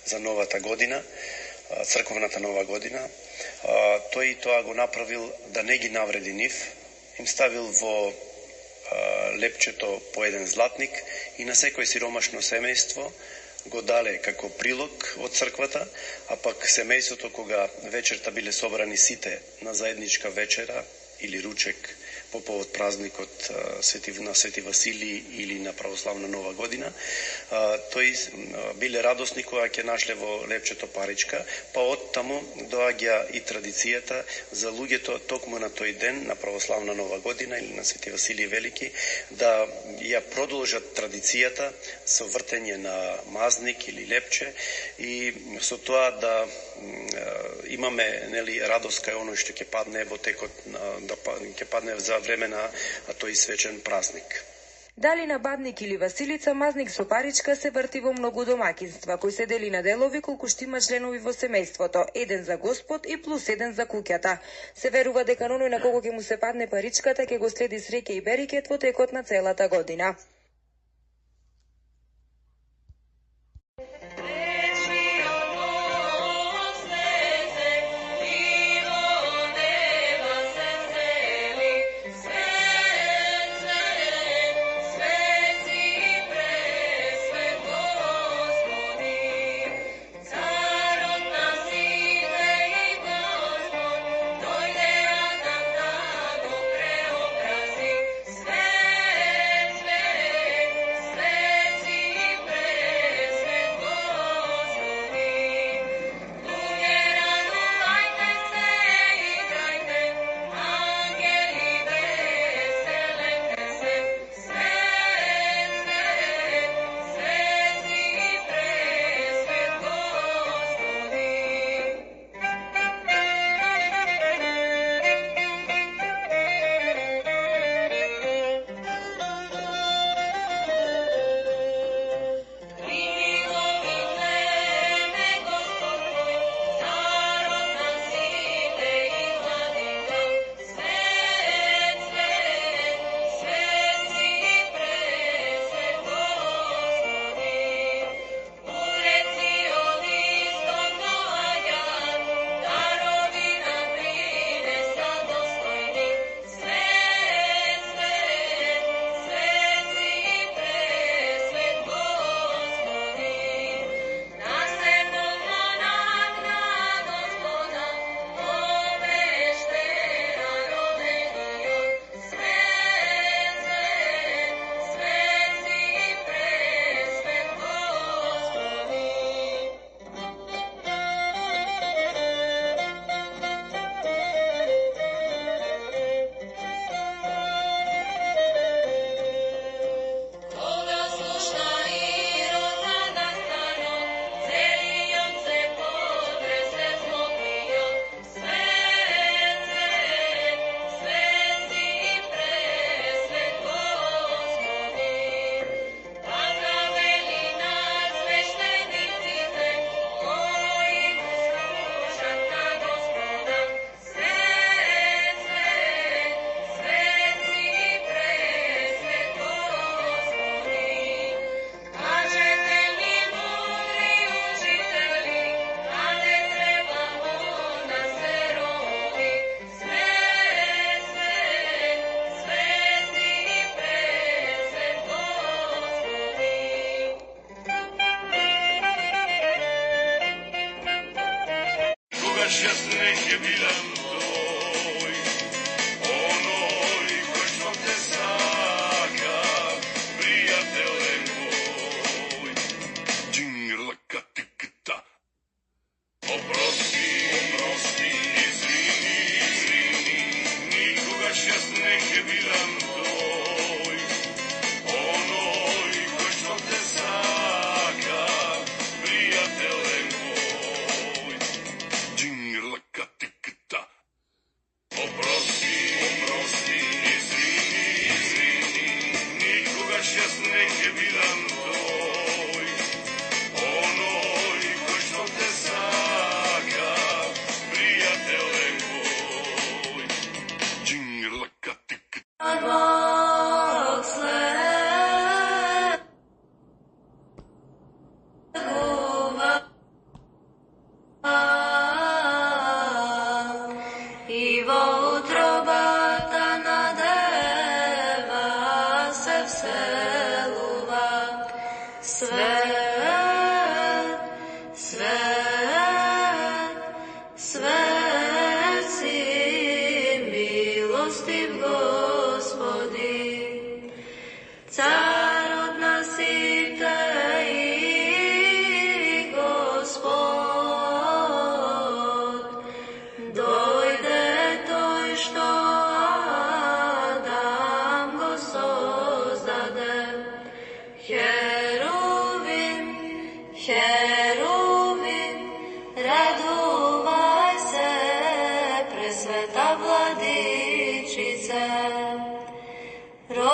за новата година, црковната нова година. Тој и тоа го направил да не ги навреди нив, им ставил во лепчето по еден златник и на секој сиромашно семејство го дале како прилог од црквата, а пак семејството кога вечерта биле собрани сите на заедничка вечера или ручек по повод празникот на Свети Василий или на православна нова година, тој биле радосни кога ќе нашле во лепчето паричка, па од таму доаѓа и традицијата за луѓето токму на тој ден на православна нова година или на Свети Василий Велики да ја продолжат традицијата со вртење на мазник или лепче и со тоа да имаме радост кај оној што ќе падне во текот ќе падне за време на тој свечен празник. Дали на Бадник или Василица, мазник со паричка се врти во многу домаќинства, кој се дели на делови колку што има членови во семејството, еден за Господ и плюс еден за куќата. Се верува дека оној на кого ќе му се падне паричката ќе го следи среќа и берекет во текот на целата година.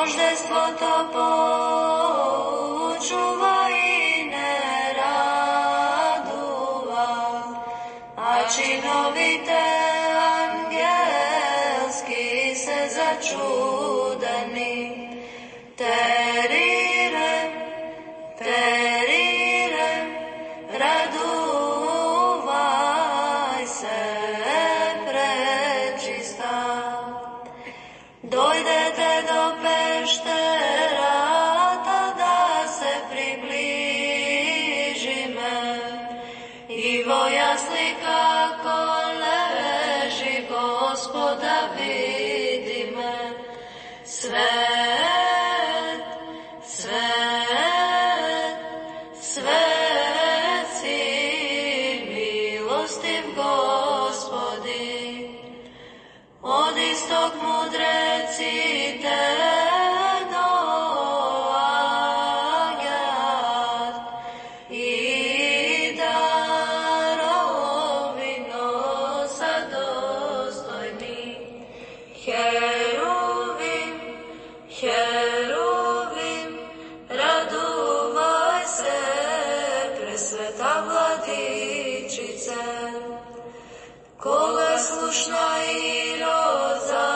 Рождеството поучува и не радува, а чиновите ангелски се зачудени. Терирем, терирем, радувај се, пречиста. Дојдете до пештерата да се приближиме и во јасли како лежи Господа видиме. Свет, свет, свет си, милостив Господи. Од исток мудреците доаѓаат и дарови носа достојни. Херувим, херувим, радувај се, пресвета владичице. Кога слушна и роза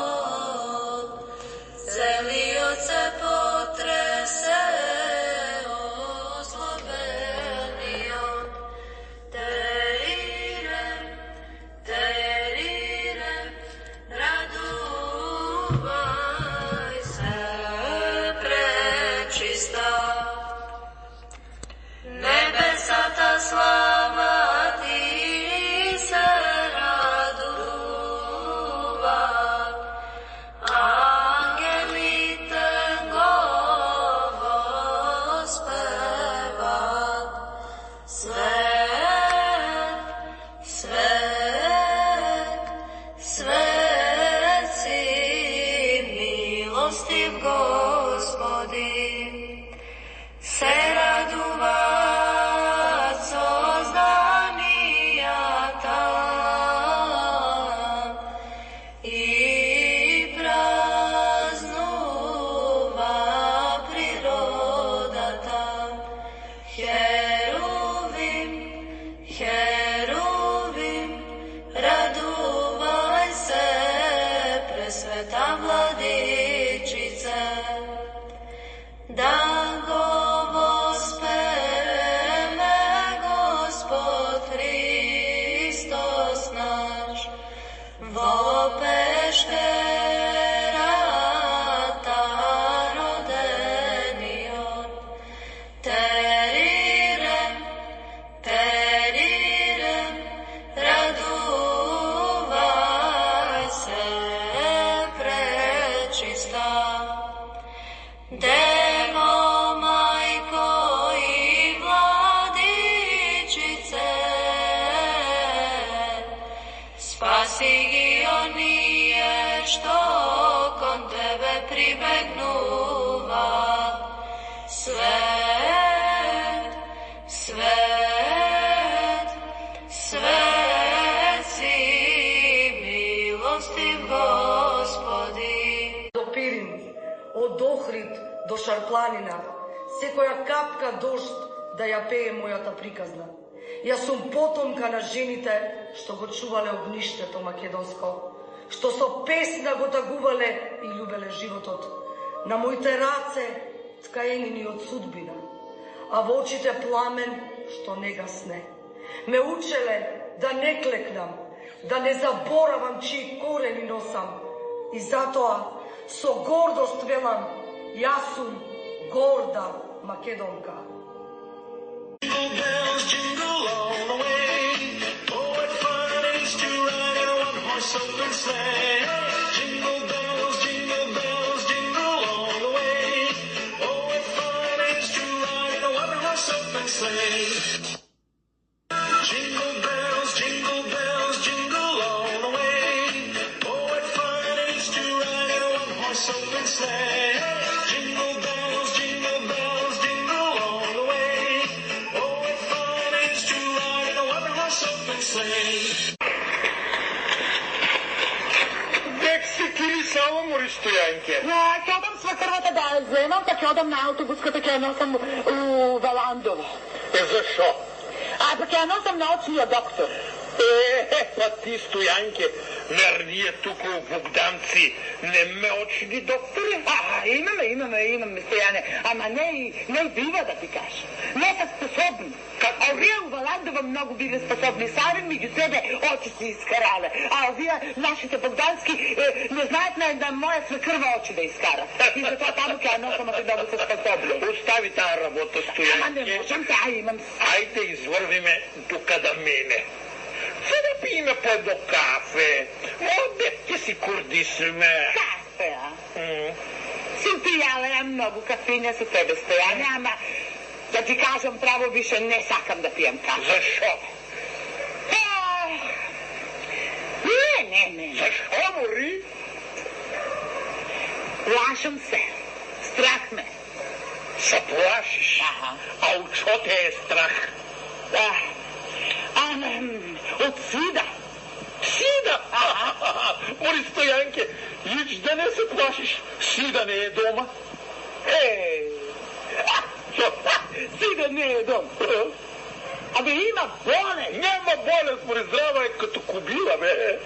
настанот, целиот се потресе ослобениот. Терирем, терирем, радувај се, пречиста. Небесата слава ти се радуваат, ангелите го воспеваат. Свет, свет, свет си, милостив Господи. Се радуваат созданијата и празнува природата. Херувим, херувим, радувај се, пресвета владичице. Да го воспеваме Господ Христос наш во пештерата родениот. Терирем, терирем, радувај се, пречиста. Дево, мајко и владичице, спаси ги оние што кон тебе прибегнуваат. Свет, свет, свет си, милостив Господи. До Пирин, од Охрид до Шарпланина, секоја капка дожд да ја пее мојата приказна. Јас сум потомка на жените што го чувале огништето македонско, што со песна го тагувале и љубеле животот. На моите раце ткаени од судбина, а во очите пламен што не гасне. Ме учеле да не клекнам, да не заборавам чии корени носам. И затоа со гордост велам, јас сум горда македонка. Bells, говориш, Стојанке? Ќе одам свекрвата да ја земам, па ќе одам на автобуската, ќе ја носам у Валандово. Зашо? Па ќе ја носам на очниот доктор. Па ти, Стојанке, мер ние туку у Богданци нема очни доктори? Имаме, Стојане, ама не и бива да ти кажа. Не са способни. А овие у Валандова многу биле способни, сами меѓу себе очи си искарале. А овие нашите богдански не знаат на моја свекрва очи да искара. И затоа таму ќе ја носам, ако многу се способни. Остави таа работа, Стојанке. Ама не можам, таа имам. Ајде изврвиме тука да мене. За да пиме по до кафе. Оде ќе си курдисме. Кафе, а? Сим пијала ја многу кафења со тебе, Стојане, ама да ти кажам право, више не сакам да пијам кафе. Зашо? Не. Зашо, мори? Лашам се. Страх ме. Се плашиш? А у чо те е страх? Од сида. Сида? Мори, Стојанке, ич да не се плашиш, сида не е дома. Сида не е дома. Абе, има болест. Нема болест, мори, здрава е като кубила, бе.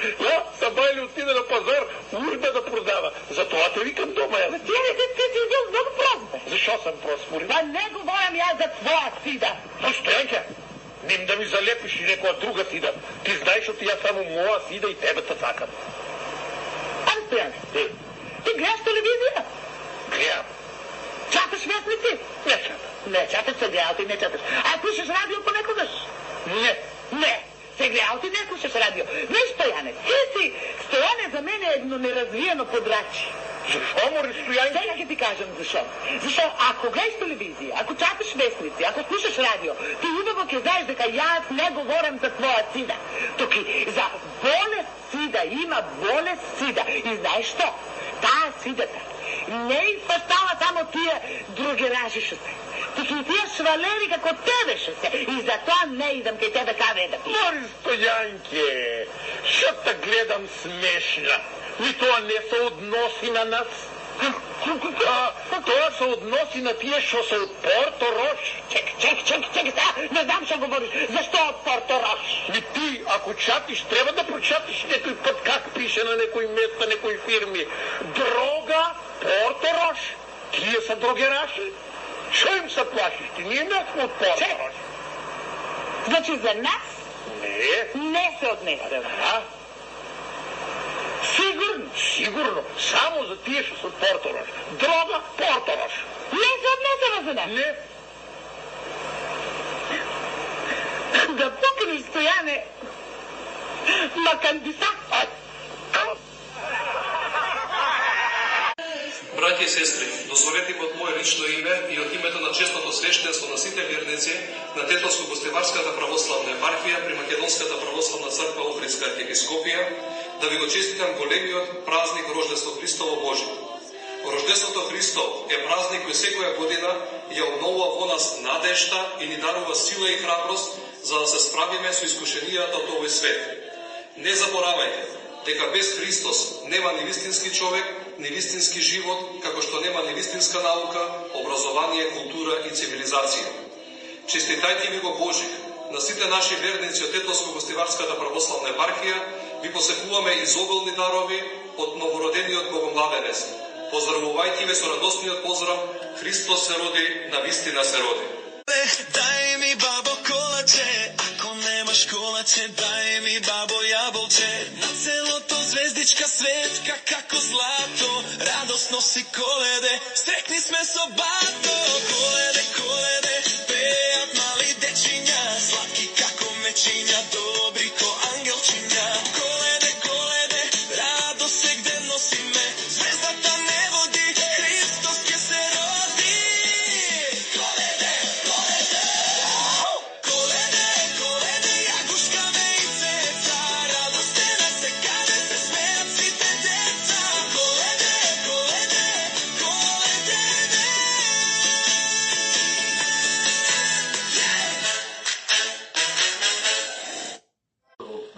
Сабајли отиде на пазар, урба да продава. Затоа те викам дома, ја. Ти бил много прост, бе. Зашо сам прост, мори? Ба не говорам ја за твоја сида. Стојанке, нем да ми залепиш и некоја друга сида. Ти знаеш оти ја само моја сида и тебе те сакам. Стојанке, ти гледаш телевизија? Гледам. Чаташ вестници? Не чатам. Не чаташ, се гледал ти, не чаташ. А слушаш радио понекогаш? Не. Се гледал ти, не слушаш радио. Не, Стојане, ти си, Стојане за мене е едно неразвиено подрачи. Зашо, мори, Стојанке? Сега ќе ти кажам зашо. Зашо, ако гледаш телевизија, ако чаташ вестници, ако слушаш радио, ти убаво ќе знаеш дека јас не говорам за твоја сида. Токи, за болест сида, има болест сида. И знаеш што? Таа сидата не изпаштава само тие другеражише се. Тики и тие швалери како тебе ше се. И затоа не идам кај тебе каде да пијам. Мори, Стојанке, шо те гледам смешна. И тоа не се односи на нас. Тоа се односи на тие што се од Порто Рош. Чек, не знам што говориш. Зашто од Порто Рош? И ти, ако чатиш, треба да прочатиш некој пат как пише на некој места, некој фирми. Дрога Порто Рош. Тие се дрогераши. Шо им се плашиш? Ти ние не сме од Порто Рош. Значи за нас? Не се однесе. Сигурно. Само за тие што се од Порто Рош. Дрога Порто Рош. Не се однесеме за нас? Не. Да пукнеш, Стојане, макандиса. Браќи и сестри, дозволете ми од моје лично име и од името на честното свештенство на сите верници на Тетовско-Гостиварската православна епархија при Македонската православна црква Охридска архиепископија да ви го честитам големиот празник Рождество Христово Божие. Рождеството Христов е празник кој секоја година ја обновува во нас надежда и ни дарува сила и храброст за да се справиме со искушенијата од овој свет. Не заборавајте дека без Христос нема ни вистински човек, ни вистински живот, како што нема ни вистинска наука, образование, култура и цивилизација. Честитајте ви го Божик, на сите наши верници од Тетовско-Гостиварската православна епархија, ви посекуваме изобилни дарови од новородениот Богомладенец. Поздравувајте ве со радосниот поздрав, Христос се роди, навистина се роди. Дај ми бабо колаче, ако немаш колаче, дај ми бабо јаболче. На целото звездичка светка како злато, радосно си Коледе, срекни сме со бато. Коледе, Коледе, пеат мали дечиња, сладки како мечиња, добри ко ангелчиња. Коледе, Коледе, радост се где носиме, звездата не води, Христос ќе се роди. Коледе, Коледе, Коледе, Коледе, јагушка вејцеца, радостена се каде се смеат сите деца. Коледе, Коледе, Коледе,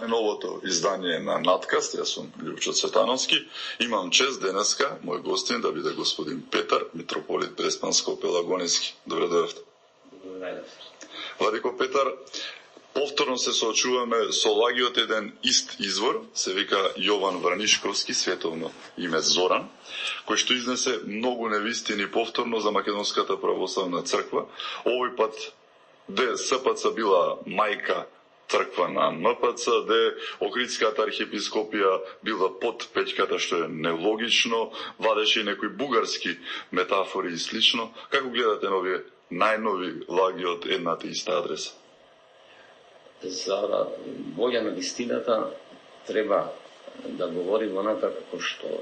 најновото издание на Надкаст. Јас сум Љупчо Цветановски. Имам чест денеска, мој гостин да биде господин Петар, митрополит Преспанско-Пелагонески. Добре дојавте. Владико Петар, повторно се соочуваме со лагиот еден ист извор, се вика Јован Вранишковски, световно име Зоран, кој што изнесе многу невистини повторно за Македонската православна црква. Овој пат де СПЦ била мајка црква на МПЦ, де Охридската архиепископија била под пеќката, што е нелогично, вадеше и некои бугарски метафори и слично. Како гледате на овие најнови лаги од едната иста адреса? За волја на вистината треба да говорим онака како што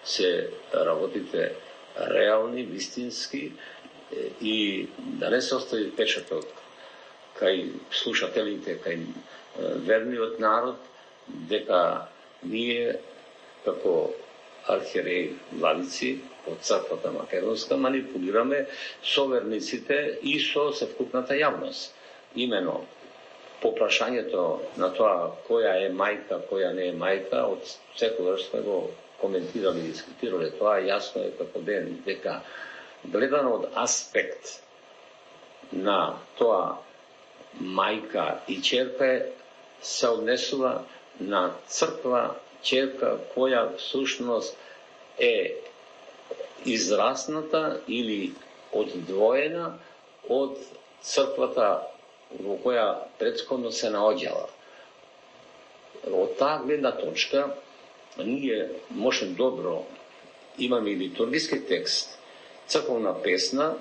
се работите реални, вистински и да не се остави печатот кај слушателите, кај верниот народ, дека ние како архиереи владици од црквата македонска манипулираме со верниците и со севкупната јавност. Имено по прашањето на тоа која е мајка, која не е мајка, од секогаш сме го коментирали и дискутирали тоа, јасно е како ден, дека гледано од аспект на тоа мајка и черка се однесува на црква черка која всушност е израсната или одвоена од црквата во која претходно се наоѓала. Од таа гледна точка, ние можем добро, имаме и литургиски текст, црковна песна,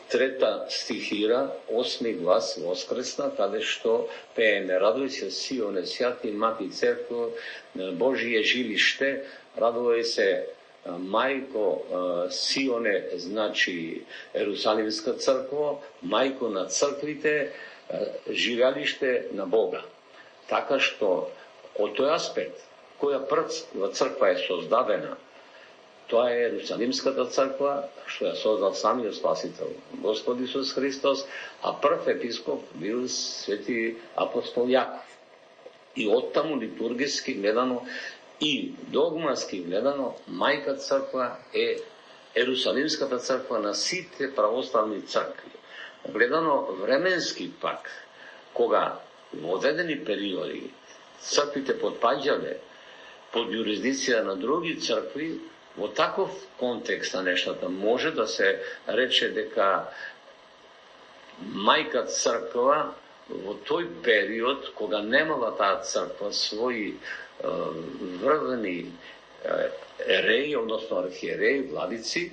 3 стихира, 8 глас воскресна, каде што пееме радој се Сионе, свјати мати цркво, Божие жилиште, радој се мајко Сионе, значи Ерусалимска црква, мајко на црквите, живеалиште на Бога. Така што од тој аспект, која прва црква е создадена, тоа е Ерусалимската црква, што ја создал самиот Спасител Господ Исус Христос, а прв епископ бил свети апостол Јаков. И оттаму литургиски гледано и догмаски гледано, мајка црква е Ерусалимската црква на сите православни цркви. Гледано временски пак, кога во одредени периоди црквите потпаѓале под юрисдикција на други цркви, во таков контекст на нештата може да се рече дека мајка црква во тој период, кога немала таа црква своји врвени ереи, односно архиереи, владици,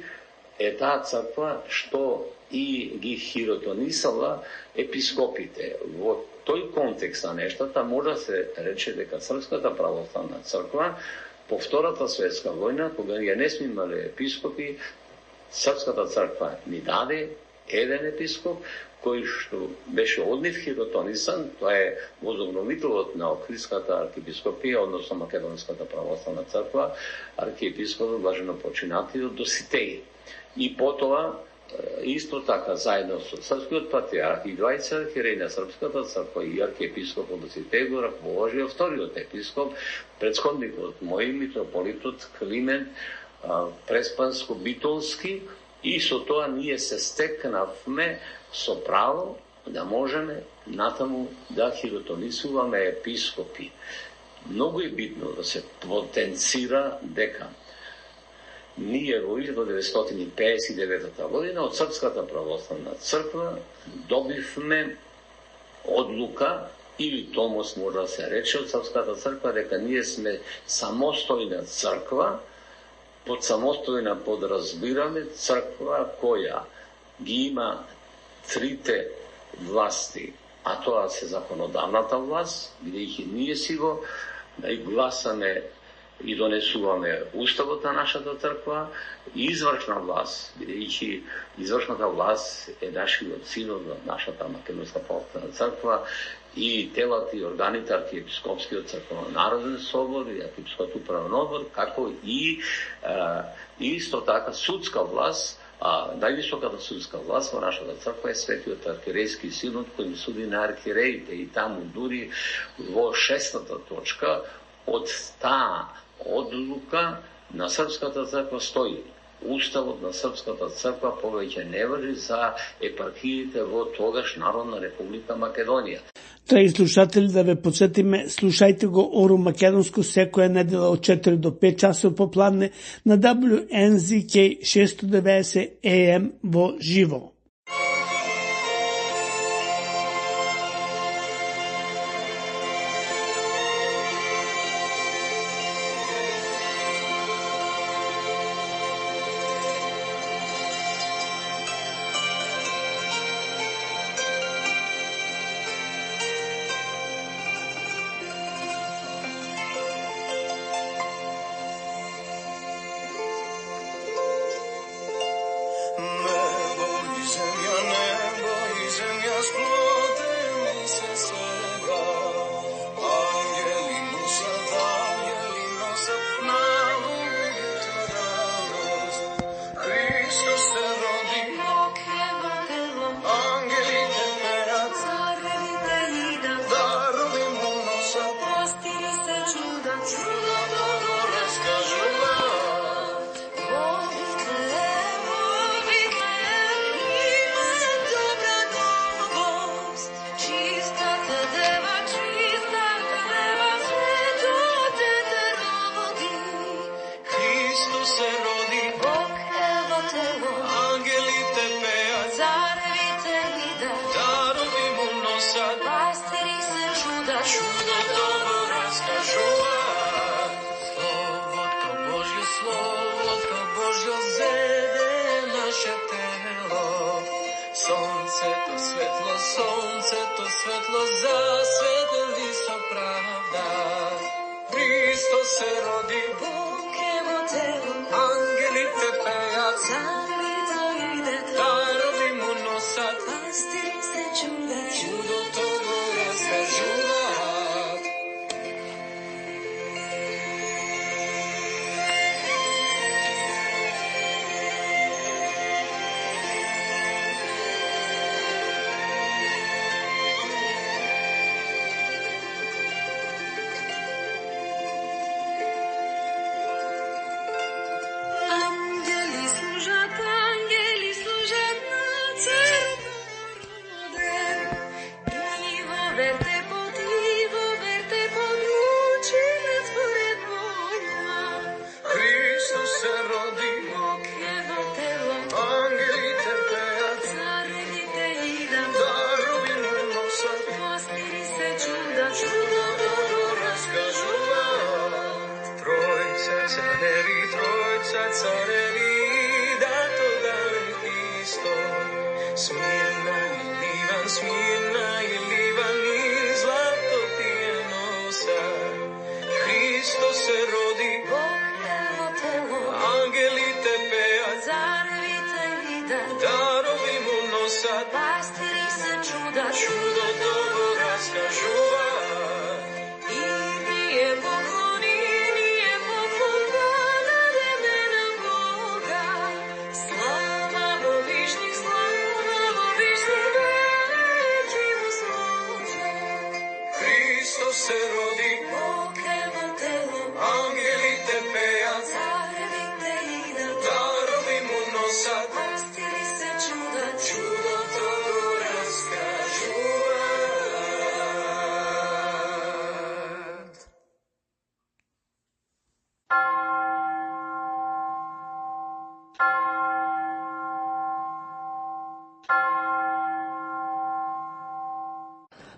е таа црква што и ги хиротонисала епископите. Во тој контекст на нештата може да се рече дека Српската православна црква по Втората светска војна, кога ние не сме имале епископи, Српската црква ни даде еден епископ, кој што беше од нив хиротонисан, тоа е возобновителот на Охридската архиепископија, односно Македонската православна црква, архиепископот блаженопочинатиот Доситеј. И потоа, исто така, заедно со српскиот патриарх и двајца архиереи на Српската црква и архиепископот Доситеј го раковоложија вториот епископ, претходникот мој митрополитот Климент Преспанско-Битолски, и со тоа ние се стекнавме со право да можеме натаму да хиротонисуваме епископи. Многу е битно да се потенцира дека ние во 1959 година од Српската православна црква добивме одлука или томос може да се рече од Српската црква дека ние сме самостојна црква. Под самостојна подразбираме црква која ги има трите власти, а тоа се законодавната власт, бидејќи ние си го и гласаме и донесуваме уставот на нашата црква, и извршна власт, бидејќи извршната власт е нашиот синот на нашата Македонска православна црква, и телата и органите архиепископскиот црквен народен собор и архиепископскиот управен одбор, како и исто така судска власт, А највисоката судска власт во нашата црква е Светиот архиерејски синод кој им суди на архиереите и таму дури во 6-та точка од таа одлука на Српската црква стои. Уставот на Српската црква повеќе не важи за епархиите во тогаш Народна република Македонија. Драги слушатели, да ве подсетиме, слушајте го Оро Македонско секоја недела од 4 до 5 часот попладне на WNZK 690 AM во живо.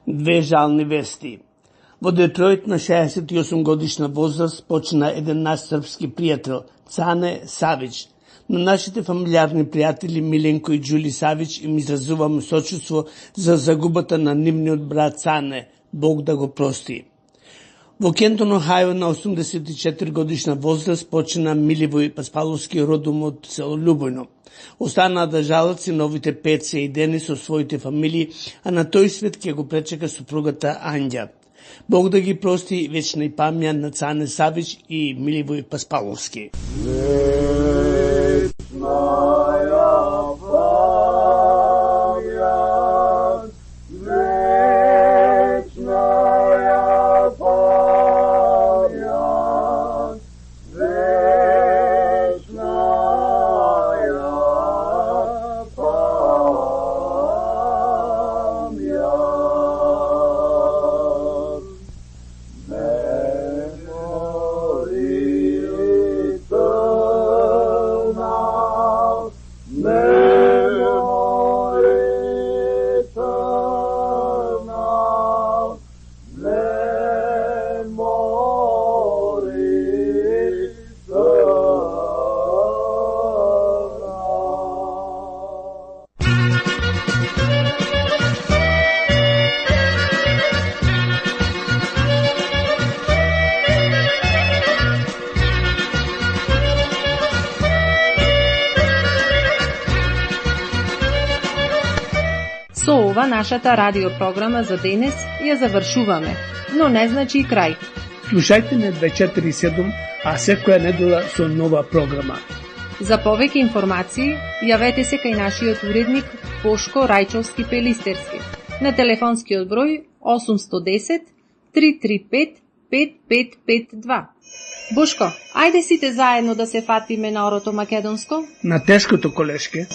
Две жални вести. Во Детройт на 68 годишна возраст почина еден наш српски пријател, Цане Савич. На нашите фамилиарни пријатели Миленко и Џули Савич им изразуваме сочувство за загубата на нивниот брат Цане. Бог да го прости. Во Кентон, Охајо, на 84 годишна возраст почина Миливој Паспаловски, родом од село Љубојно. Останаа да жалат синовите Пеце и Дени со своите фамилии, а на тој свет ќе го пречека супругата Анѓа. Бог да ги прости, вечна и памја на Цане Савич и Миливој Паспаловски. Вечна нашата радиопрограма за денес ја завршуваме, но не значи и крај. Слушајте не 247, а секоја недела со нова програма. За повеќе информации, јавете се кај нашиот уредник Бошко Рајчовски Пелистерски на телефонскиот број 810 335 5552. Бошко, ајде сите заедно да се фатиме на орото македонско? На тешкото колешке.